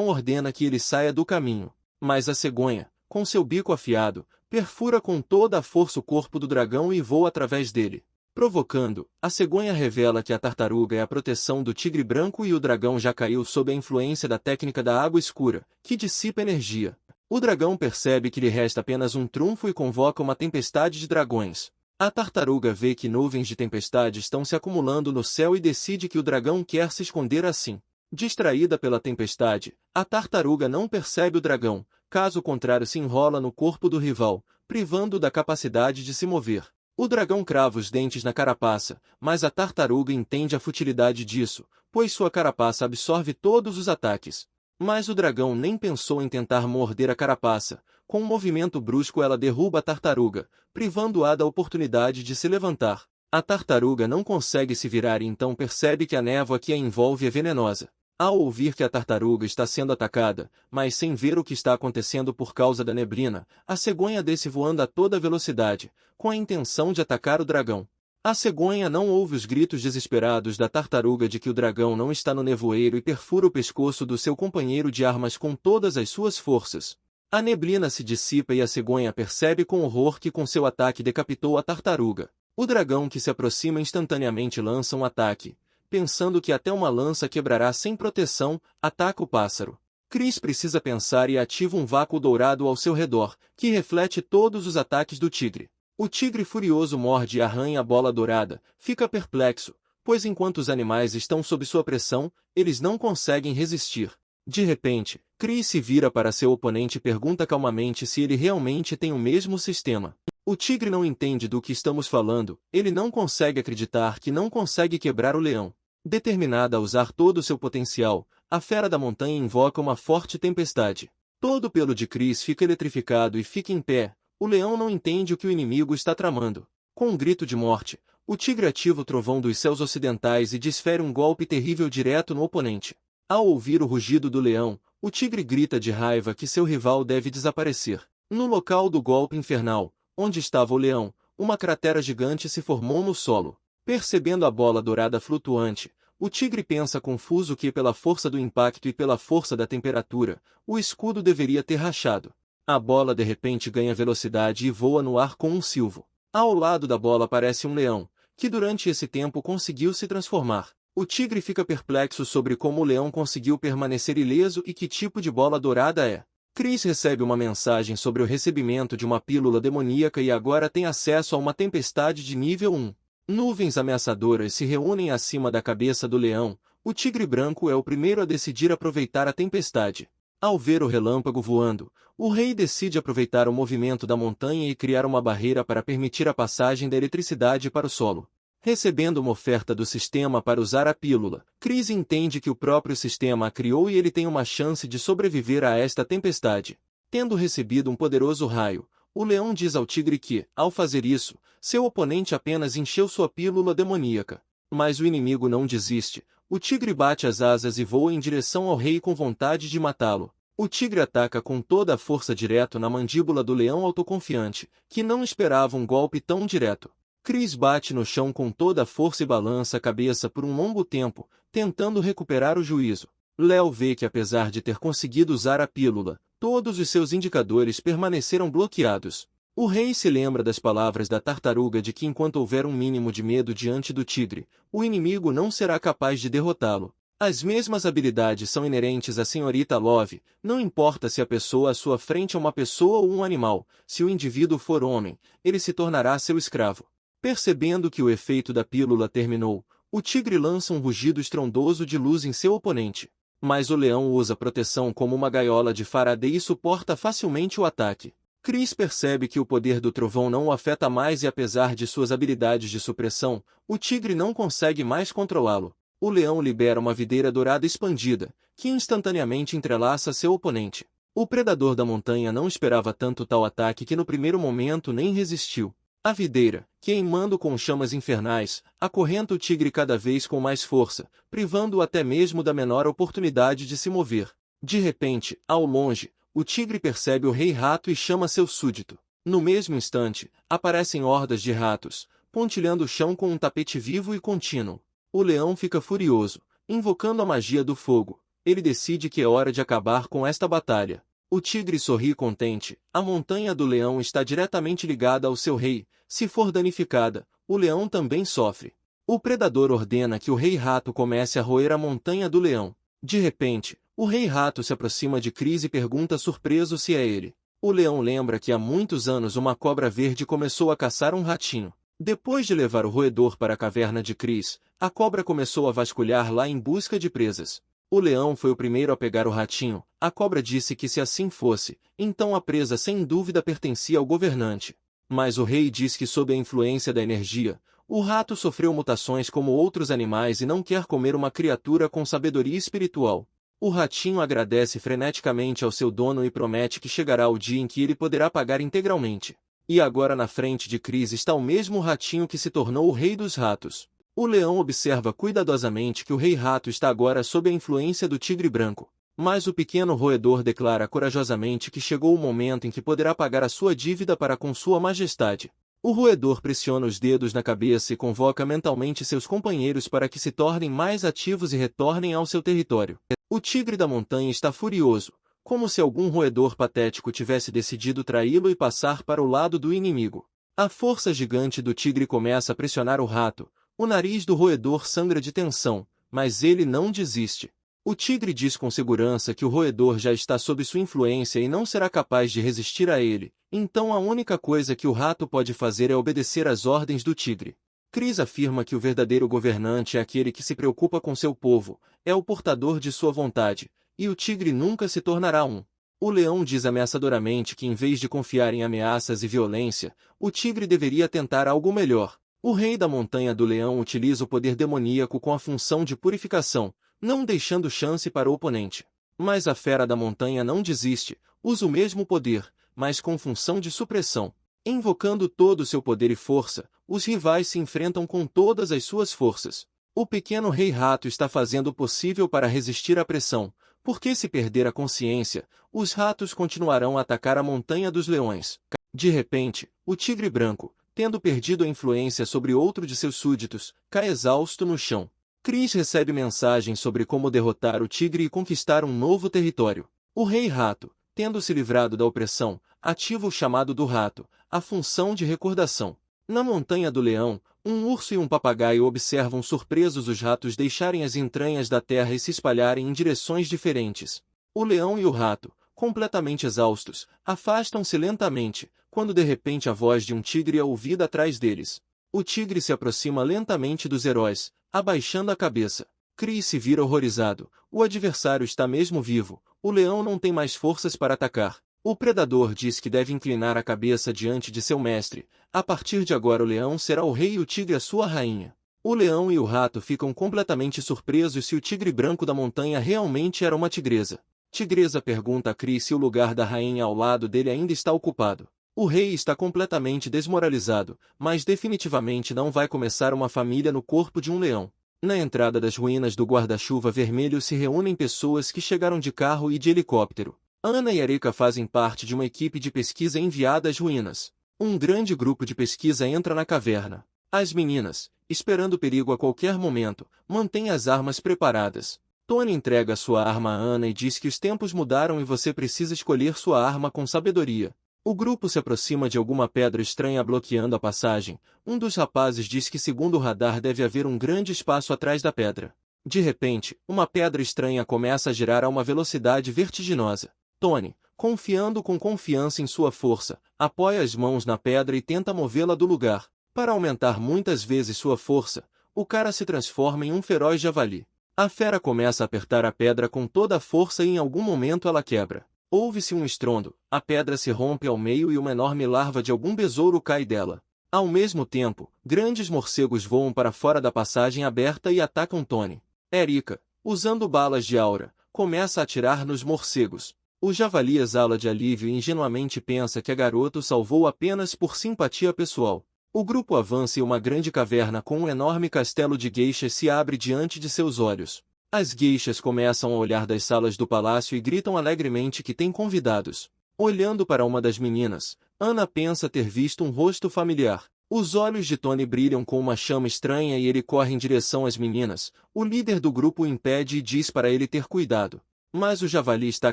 ordena que ele saia do caminho. Mas a cegonha, com seu bico afiado, perfura com toda a força o corpo do dragão e voa através dele. Provocando, a cegonha revela que a tartaruga é a proteção do tigre branco e o dragão já caiu sob a influência da técnica da água escura, que dissipa energia. O dragão percebe que lhe resta apenas um trunfo e convoca uma tempestade de dragões. A tartaruga vê que nuvens de tempestade estão se acumulando no céu e decide que o dragão quer se esconder assim. Distraída pela tempestade, a tartaruga não percebe o dragão, caso contrário se enrola no corpo do rival, privando-o da capacidade de se mover. O dragão crava os dentes na carapaça, mas a tartaruga entende a futilidade disso, pois sua carapaça absorve todos os ataques. Mas o dragão nem pensou em tentar morder a carapaça. Com um movimento brusco ela derruba a tartaruga, privando-a da oportunidade de se levantar. A tartaruga não consegue se virar e então percebe que a névoa que a envolve é venenosa. Ao ouvir que a tartaruga está sendo atacada, mas sem ver o que está acontecendo por causa da neblina, a cegonha desce voando a toda velocidade, com a intenção de atacar o dragão. A cegonha não ouve os gritos desesperados da tartaruga de que o dragão não está no nevoeiro e perfura o pescoço do seu companheiro de armas com todas as suas forças. A neblina se dissipa e a cegonha percebe com horror que com seu ataque decapitou a tartaruga. O dragão que se aproxima instantaneamente lança um ataque. Pensando que até uma lança quebrará sem proteção, ataca o pássaro. Chris precisa pensar e ativa um vácuo dourado ao seu redor, que reflete todos os ataques do tigre. O tigre furioso morde e arranha a bola dourada, fica perplexo, pois enquanto os animais estão sob sua pressão, eles não conseguem resistir. De repente, Chris se vira para seu oponente e pergunta calmamente se ele realmente tem o mesmo sistema. O tigre não entende do que estamos falando, ele não consegue acreditar que não consegue quebrar o leão. Determinada a usar todo o seu potencial, a fera da montanha invoca uma forte tempestade. Todo o pelo de Chris fica eletrificado e fica em pé. O leão não entende o que o inimigo está tramando. Com um grito de morte, o tigre ativa o trovão dos céus ocidentais e desfere um golpe terrível direto no oponente. Ao ouvir o rugido do leão, o tigre grita de raiva que seu rival deve desaparecer. No local do golpe infernal, onde estava o leão, uma cratera gigante se formou no solo. Percebendo a bola dourada flutuante, o tigre pensa confuso que pela força do impacto e pela força da temperatura, o escudo deveria ter rachado. A bola de repente ganha velocidade e voa no ar com um silvo. Ao lado da bola aparece um leão, que durante esse tempo conseguiu se transformar. O tigre fica perplexo sobre como o leão conseguiu permanecer ileso e que tipo de bola dourada é. Chris recebe uma mensagem sobre o recebimento de uma pílula demoníaca e agora tem acesso a uma tempestade de nível 1. Nuvens ameaçadoras se reúnem acima da cabeça do leão. O tigre branco é o primeiro a decidir aproveitar a tempestade. Ao ver o relâmpago voando, o rei decide aproveitar o movimento da montanha e criar uma barreira para permitir a passagem da eletricidade para o solo. Recebendo uma oferta do sistema para usar a pílula, Chris entende que o próprio sistema a criou e ele tem uma chance de sobreviver a esta tempestade. Tendo recebido um poderoso raio, o leão diz ao tigre que, ao fazer isso, seu oponente apenas encheu sua pílula demoníaca. Mas o inimigo não desiste. O tigre bate as asas e voa em direção ao rei com vontade de matá-lo. O tigre ataca com toda a força direto na mandíbula do leão autoconfiante, que não esperava um golpe tão direto. Chris bate no chão com toda a força e balança a cabeça por um longo tempo, tentando recuperar o juízo. Léo vê que apesar de ter conseguido usar a pílula, todos os seus indicadores permaneceram bloqueados. O rei se lembra das palavras da tartaruga de que enquanto houver um mínimo de medo diante do tigre, o inimigo não será capaz de derrotá-lo. As mesmas habilidades são inerentes à senhorita Love, não importa se a pessoa à sua frente é uma pessoa ou um animal, se o indivíduo for homem, ele se tornará seu escravo. Percebendo que o efeito da pílula terminou, o tigre lança um rugido estrondoso de luz em seu oponente. Mas o leão usa proteção como uma gaiola de Faraday e suporta facilmente o ataque. Chris percebe que o poder do trovão não o afeta mais e apesar de suas habilidades de supressão, o tigre não consegue mais controlá-lo. O leão libera uma videira dourada expandida, que instantaneamente entrelaça seu oponente. O predador da montanha não esperava tanto tal ataque que no primeiro momento nem resistiu. A videira, queimando com chamas infernais, acorrenta o tigre cada vez com mais força, privando-o até mesmo da menor oportunidade de se mover. De repente, ao longe, o tigre percebe o rei-rato e chama seu súdito. No mesmo instante, aparecem hordas de ratos, pontilhando o chão com um tapete vivo e contínuo. O leão fica furioso, invocando a magia do fogo. Ele decide que é hora de acabar com esta batalha. O tigre sorri contente. A montanha do leão está diretamente ligada ao seu rei. Se for danificada, o leão também sofre. O predador ordena que o rei-rato comece a roer a montanha do leão. De repente, o rei-rato se aproxima de Chris e pergunta surpreso se é ele. O leão lembra que há muitos anos uma cobra verde começou a caçar um ratinho. Depois de levar o roedor para a caverna de Chris, a cobra começou a vasculhar lá em busca de presas. O leão foi o primeiro a pegar o ratinho. A cobra disse que se assim fosse, então a presa sem dúvida pertencia ao governante. Mas o rei diz que sob a influência da energia, o rato sofreu mutações como outros animais e não quer comer uma criatura com sabedoria espiritual. O ratinho agradece freneticamente ao seu dono e promete que chegará o dia em que ele poderá pagar integralmente. E agora na frente de Chris está o mesmo ratinho que se tornou o rei dos ratos. O leão observa cuidadosamente que o rei-rato está agora sob a influência do tigre branco. Mas o pequeno roedor declara corajosamente que chegou o momento em que poderá pagar a sua dívida para com sua majestade. O roedor pressiona os dedos na cabeça e convoca mentalmente seus companheiros para que se tornem mais ativos e retornem ao seu território. O tigre da montanha está furioso, como se algum roedor patético tivesse decidido traí-lo e passar para o lado do inimigo. A força gigante do tigre começa a pressionar o rato. O nariz do roedor sangra de tensão, mas ele não desiste. O tigre diz com segurança que o roedor já está sob sua influência e não será capaz de resistir a ele, então a única coisa que o rato pode fazer é obedecer às ordens do tigre. Chris afirma que o verdadeiro governante é aquele que se preocupa com seu povo, é o portador de sua vontade, e o tigre nunca se tornará um. O leão diz ameaçadoramente que em vez de confiar em ameaças e violência, o tigre deveria tentar algo melhor. O rei da montanha do leão utiliza o poder demoníaco com a função de purificação, não deixando chance para o oponente. Mas a fera da montanha não desiste, usa o mesmo poder, mas com função de supressão. Invocando todo o seu poder e força, os rivais se enfrentam com todas as suas forças. O pequeno rei-rato está fazendo o possível para resistir à pressão, porque se perder a consciência, os ratos continuarão a atacar a montanha dos leões. De repente, o tigre branco, tendo perdido a influência sobre outro de seus súditos, cai exausto no chão. Chris recebe mensagens sobre como derrotar o tigre e conquistar um novo território. O rei-rato, tendo se livrado da opressão, ativa o chamado do rato, a função de recordação. Na montanha do leão, um urso e um papagaio observam surpresos os ratos deixarem as entranhas da terra e se espalharem em direções diferentes. O leão e o rato, completamente exaustos, afastam-se lentamente, quando de repente a voz de um tigre é ouvida atrás deles. O tigre se aproxima lentamente dos heróis, abaixando a cabeça. Chris se vira horrorizado. O adversário está mesmo vivo. O leão não tem mais forças para atacar. O predador diz que deve inclinar a cabeça diante de seu mestre. A partir de agora o leão será o rei e o tigre a sua rainha. O leão e o rato ficam completamente surpresos se o tigre branco da montanha realmente era uma tigresa. Tigresa pergunta a Chris se o lugar da rainha ao lado dele ainda está ocupado. O rei está completamente desmoralizado, mas definitivamente não vai começar uma família no corpo de um leão. Na entrada das ruínas do guarda-chuva vermelho se reúnem pessoas que chegaram de carro e de helicóptero. Ana e Erika fazem parte de uma equipe de pesquisa enviada às ruínas. Um grande grupo de pesquisa entra na caverna. As meninas, esperando perigo a qualquer momento, mantêm as armas preparadas. Tony entrega sua arma a Ana e diz que os tempos mudaram e você precisa escolher sua arma com sabedoria. O grupo se aproxima de alguma pedra estranha bloqueando a passagem. Um dos rapazes diz que segundo o radar deve haver um grande espaço atrás da pedra. De repente, uma pedra estranha começa a girar a uma velocidade vertiginosa. Tony, confiando com confiança em sua força, apoia as mãos na pedra e tenta movê-la do lugar. Para aumentar muitas vezes sua força, o cara se transforma em um feroz javali. A fera começa a apertar a pedra com toda a força e em algum momento ela quebra. Ouve-se um estrondo, a pedra se rompe ao meio e uma enorme larva de algum besouro cai dela. Ao mesmo tempo, grandes morcegos voam para fora da passagem aberta e atacam Tony. Erika, usando balas de aura, começa a atirar nos morcegos. O javali exala de alívio e ingenuamente pensa que a garota o salvou apenas por simpatia pessoal. O grupo avança e uma grande caverna com um enorme castelo de geishas se abre diante de seus olhos. As geishas começam a olhar das salas do palácio e gritam alegremente que têm convidados. Olhando para uma das meninas, Ana pensa ter visto um rosto familiar. Os olhos de Tony brilham com uma chama estranha e ele corre em direção às meninas. O líder do grupo o impede e diz para ele ter cuidado. Mas o javali está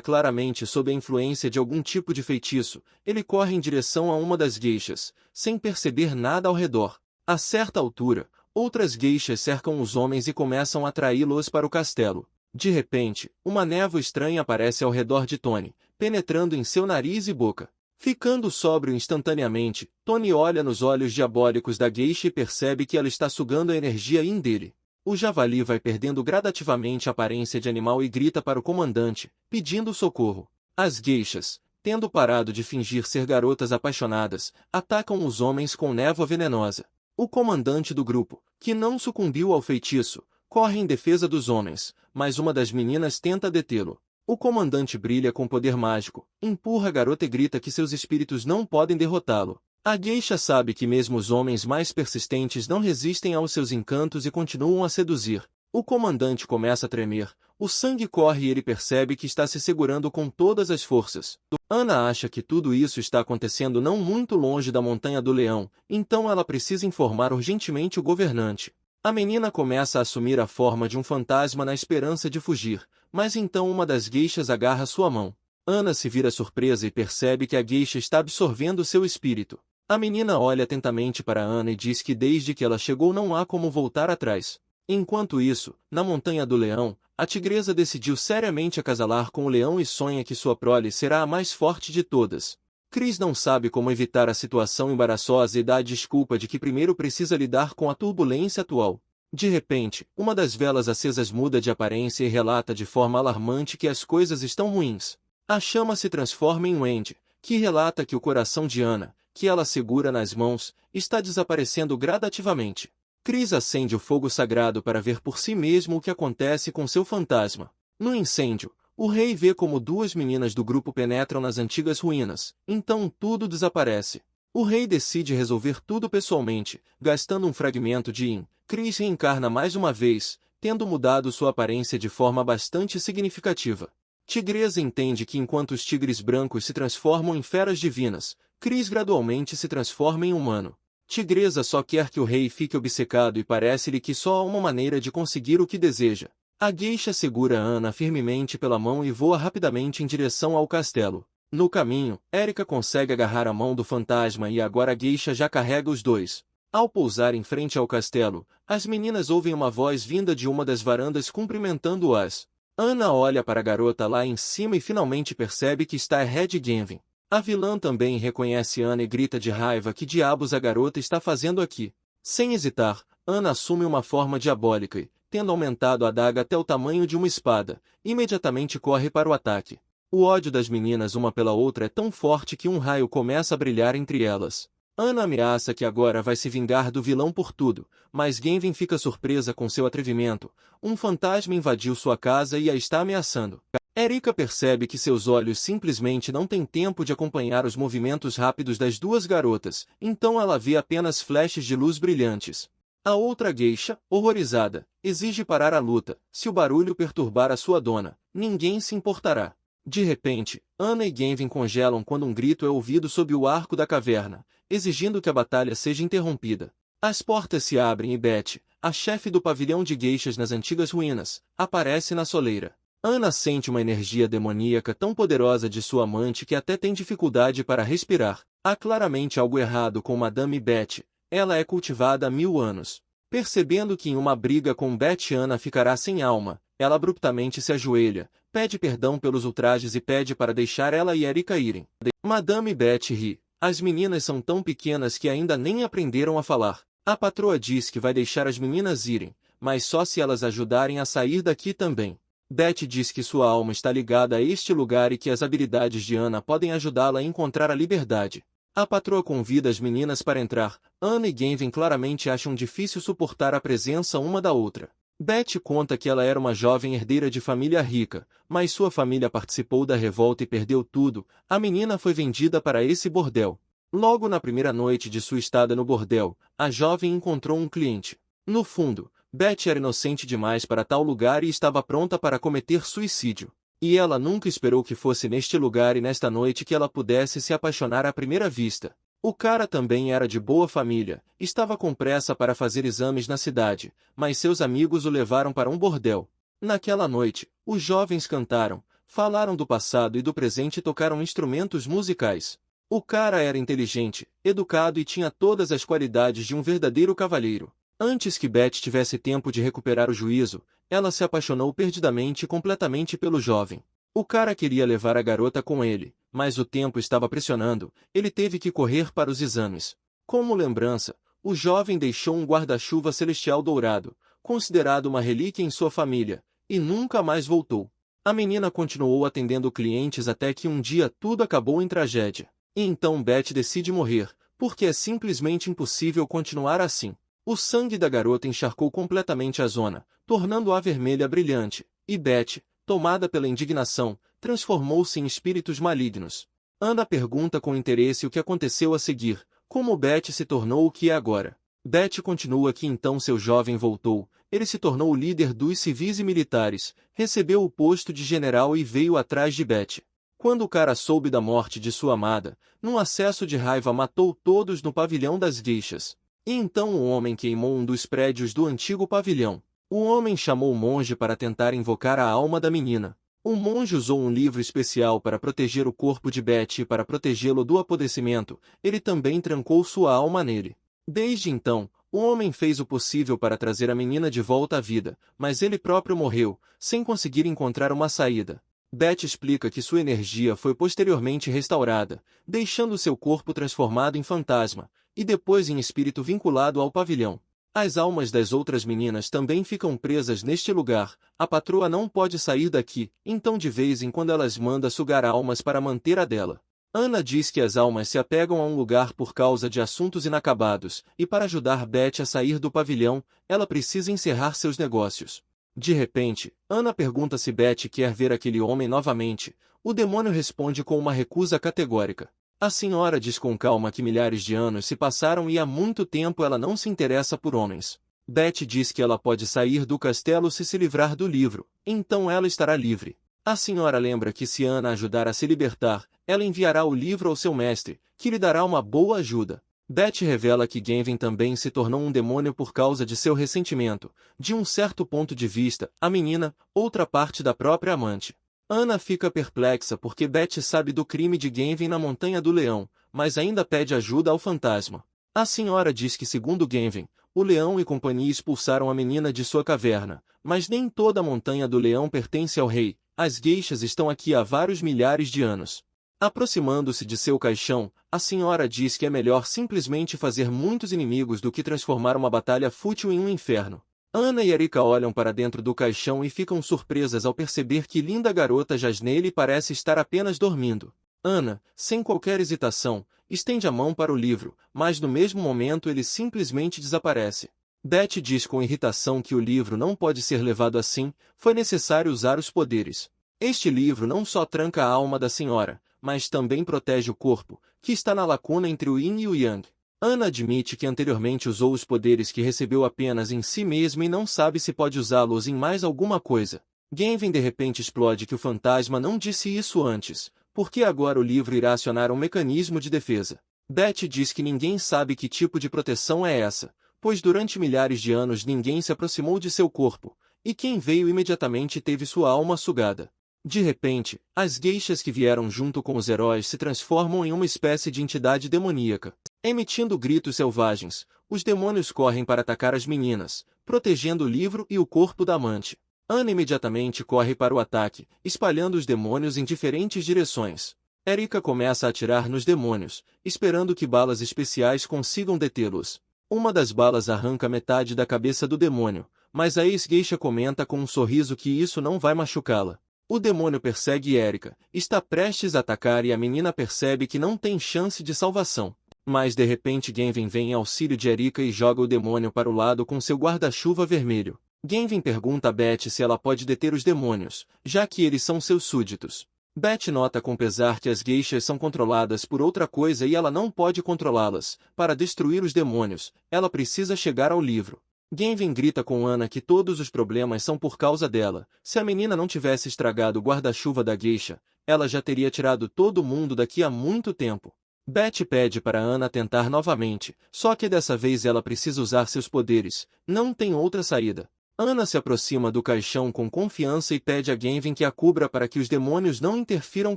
claramente sob a influência de algum tipo de feitiço. Ele corre em direção a uma das geishas, sem perceber nada ao redor. A certa altura, outras geishas cercam os homens e começam a atraí-los para o castelo. De repente, uma névoa estranha aparece ao redor de Tony, penetrando em seu nariz e boca. Ficando sóbrio instantaneamente, Tony olha nos olhos diabólicos da geisha e percebe que ela está sugando a energia yin dele. O javali vai perdendo gradativamente a aparência de animal e grita para o comandante, pedindo socorro. As geishas, tendo parado de fingir ser garotas apaixonadas, atacam os homens com névoa venenosa. O comandante do grupo, que não sucumbiu ao feitiço, corre em defesa dos homens, mas uma das meninas tenta detê-lo. O comandante brilha com poder mágico, empurra a garota e grita que seus espíritos não podem derrotá-lo. A geisha sabe que mesmo os homens mais persistentes não resistem aos seus encantos e continuam a seduzir. O comandante começa a tremer, o sangue corre e ele percebe que está se segurando com todas as forças. Ana acha que tudo isso está acontecendo não muito longe da Montanha do Leão, então ela precisa informar urgentemente o governante. A menina começa a assumir a forma de um fantasma na esperança de fugir, mas então uma das geishas agarra sua mão. Ana se vira surpresa e percebe que a geisha está absorvendo seu espírito. A menina olha atentamente para Ana e diz que desde que ela chegou não há como voltar atrás. Enquanto isso, na Montanha do Leão, a tigresa decidiu seriamente acasalar com o leão e sonha que sua prole será a mais forte de todas. Chris não sabe como evitar a situação embaraçosa e dá a desculpa de que primeiro precisa lidar com a turbulência atual. De repente, uma das velas acesas muda de aparência e relata de forma alarmante que as coisas estão ruins. A chama se transforma em Wendy, que relata que o coração de Ana, que ela segura nas mãos, está desaparecendo gradativamente. Chris acende o fogo sagrado para ver por si mesmo o que acontece com seu fantasma. No incêndio, o rei vê como duas meninas do grupo penetram nas antigas ruínas, então tudo desaparece. O rei decide resolver tudo pessoalmente, gastando um fragmento de Yin. Chris reencarna mais uma vez, tendo mudado sua aparência de forma bastante significativa. Tigresa entende que enquanto os tigres brancos se transformam em feras divinas, Chris gradualmente se transforma em humano. Tigresa só quer que o rei fique obcecado e parece-lhe que só há uma maneira de conseguir o que deseja. A geisha segura Ana firmemente pela mão e voa rapidamente em direção ao castelo. No caminho, Erika consegue agarrar a mão do fantasma e agora a geisha já carrega os dois. Ao pousar em frente ao castelo, as meninas ouvem uma voz vinda de uma das varandas cumprimentando-as. Ana olha para a garota lá em cima e finalmente percebe que está Red Genvin. A vilã também reconhece Ana e grita de raiva que diabos a garota está fazendo aqui. Sem hesitar, Ana assume uma forma diabólica e, tendo aumentado a adaga até o tamanho de uma espada, imediatamente corre para o ataque. O ódio das meninas uma pela outra é tão forte que um raio começa a brilhar entre elas. Ana ameaça que agora vai se vingar do vilão por tudo, mas Genvin fica surpresa com seu atrevimento. Um fantasma invadiu sua casa e a está ameaçando. Erika percebe que seus olhos simplesmente não têm tempo de acompanhar os movimentos rápidos das duas garotas, então ela vê apenas flashes de luz brilhantes. A outra geisha, horrorizada, exige parar a luta. Se o barulho perturbar a sua dona, ninguém se importará. De repente, Ana e Genvin congelam quando um grito é ouvido sob o arco da caverna, exigindo que a batalha seja interrompida. As portas se abrem e Beth, a chefe do pavilhão de geishas nas antigas ruínas, aparece na soleira. Ana sente uma energia demoníaca tão poderosa de sua amante que até tem dificuldade para respirar. Há claramente algo errado com Madame Beth. Ela é cultivada há 1000 anos. Percebendo que em uma briga com Beth Ana ficará sem alma, ela abruptamente se ajoelha, pede perdão pelos ultrajes e pede para deixar ela e Erika irem. Madame Beth ri. As meninas são tão pequenas que ainda nem aprenderam a falar. A patroa diz que vai deixar as meninas irem, mas só se elas ajudarem a sair daqui também. Beth diz que sua alma está ligada a este lugar e que as habilidades de Ana podem ajudá-la a encontrar a liberdade. A patroa convida as meninas para entrar. Ana e Genvin claramente acham difícil suportar a presença uma da outra. Beth conta que ela era uma jovem herdeira de família rica, mas sua família participou da revolta e perdeu tudo. A menina foi vendida para esse bordel. Logo na primeira noite de sua estada no bordel, a jovem encontrou um cliente. No fundo, Beth era inocente demais para tal lugar e estava pronta para cometer suicídio. E ela nunca esperou que fosse neste lugar e nesta noite que ela pudesse se apaixonar à primeira vista. O cara também era de boa família, estava com pressa para fazer exames na cidade, mas seus amigos o levaram para um bordel. Naquela noite, os jovens cantaram, falaram do passado e do presente e tocaram instrumentos musicais. O cara era inteligente, educado e tinha todas as qualidades de um verdadeiro cavalheiro. Antes que Beth tivesse tempo de recuperar o juízo, ela se apaixonou perdidamente e completamente pelo jovem. O cara queria levar a garota com ele, mas o tempo estava pressionando, ele teve que correr para os exames. Como lembrança, o jovem deixou um guarda-chuva celestial dourado, considerado uma relíquia em sua família, e nunca mais voltou. A menina continuou atendendo clientes até que um dia tudo acabou em tragédia. E então Beth decide morrer, porque é simplesmente impossível continuar assim. O sangue da garota encharcou completamente a zona, tornando-a vermelha brilhante, e Beth, tomada pela indignação, transformou-se em espíritos malignos. Ana pergunta com interesse o que aconteceu a seguir, como Beth se tornou o que é agora. Beth continua que então seu jovem voltou, ele se tornou o líder dos civis e militares, recebeu o posto de general e veio atrás de Beth. Quando o cara soube da morte de sua amada, num acesso de raiva matou todos no pavilhão das gueixas. E então o homem queimou um dos prédios do antigo pavilhão. O homem chamou o monge para tentar invocar a alma da menina. O monge usou um livro especial para proteger o corpo de Beth e para protegê-lo do apodrecimento, ele também trancou sua alma nele. Desde então, o homem fez o possível para trazer a menina de volta à vida, mas ele próprio morreu, sem conseguir encontrar uma saída. Beth explica que sua energia foi posteriormente restaurada, deixando seu corpo transformado em fantasma, e depois em espírito vinculado ao pavilhão. As almas das outras meninas também ficam presas neste lugar, a patroa não pode sair daqui, então de vez em quando elas manda sugar almas para manter a dela. Ana diz que as almas se apegam a um lugar por causa de assuntos inacabados, e para ajudar Beth a sair do pavilhão, ela precisa encerrar seus negócios. De repente, Ana pergunta se Beth quer ver aquele homem novamente. O demônio responde com uma recusa categórica. A senhora diz com calma que milhares de anos se passaram e há muito tempo ela não se interessa por homens. Beth diz que ela pode sair do castelo se livrar do livro, então ela estará livre. A senhora lembra que se Ana ajudar a se libertar, ela enviará o livro ao seu mestre, que lhe dará uma boa ajuda. Beth revela que Genvin também se tornou um demônio por causa de seu ressentimento. De um certo ponto de vista, a menina, outra parte da própria amante. Ana fica perplexa porque Beth sabe do crime de Genvin na Montanha do Leão, mas ainda pede ajuda ao fantasma. A senhora diz que segundo Genvin, o leão e companhia expulsaram a menina de sua caverna, mas nem toda a Montanha do Leão pertence ao rei, as gueixas estão aqui há vários milhares de anos. Aproximando-se de seu caixão, a senhora diz que é melhor simplesmente fazer muitos inimigos do que transformar uma batalha fútil em um inferno. Ana e Erika olham para dentro do caixão e ficam surpresas ao perceber que linda garota jaz nele e parece estar apenas dormindo. Ana, sem qualquer hesitação, estende a mão para o livro, mas no mesmo momento ele simplesmente desaparece. Beth diz com irritação que o livro não pode ser levado assim, foi necessário usar os poderes. Este livro não só tranca a alma da senhora, mas também protege o corpo, que está na lacuna entre o Yin e o Yang. Ana admite que anteriormente usou os poderes que recebeu apenas em si mesma e não sabe se pode usá-los em mais alguma coisa. Genvin de repente explode que o fantasma não disse isso antes, porque agora o livro irá acionar um mecanismo de defesa. Beth diz que ninguém sabe que tipo de proteção é essa, pois durante milhares de anos ninguém se aproximou de seu corpo, e quem veio imediatamente teve sua alma sugada. De repente, as gueixas que vieram junto com os heróis se transformam em uma espécie de entidade demoníaca. Emitindo gritos selvagens, os demônios correm para atacar as meninas, protegendo o livro e o corpo da amante. Ana imediatamente corre para o ataque, espalhando os demônios em diferentes direções. Erika começa a atirar nos demônios, esperando que balas especiais consigam detê-los. Uma das balas arranca metade da cabeça do demônio, mas a ex-gueixa comenta com um sorriso que isso não vai machucá-la. O demônio persegue Erika, está prestes a atacar e a menina percebe que não tem chance de salvação. Mas de repente Genvin vem em auxílio de Erika e joga o demônio para o lado com seu guarda-chuva vermelho. Genvin pergunta a Beth se ela pode deter os demônios, já que eles são seus súditos. Beth nota com pesar que as geishas são controladas por outra coisa e ela não pode controlá-las. Para destruir os demônios, ela precisa chegar ao livro. Genvin grita com Ana que todos os problemas são por causa dela. Se a menina não tivesse estragado o guarda-chuva da geisha, ela já teria tirado todo mundo daqui há muito tempo. Beth pede para Ana tentar novamente, só que dessa vez ela precisa usar seus poderes. Não tem outra saída. Ana se aproxima do caixão com confiança e pede a Genvin que a cubra para que os demônios não interfiram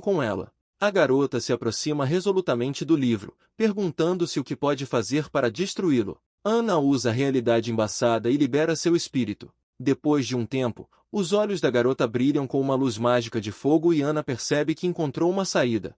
com ela. A garota se aproxima resolutamente do livro, perguntando-se o que pode fazer para destruí-lo. Ana usa a realidade embaçada e libera seu espírito. Depois de um tempo, os olhos da garota brilham com uma luz mágica de fogo e Ana percebe que encontrou uma saída.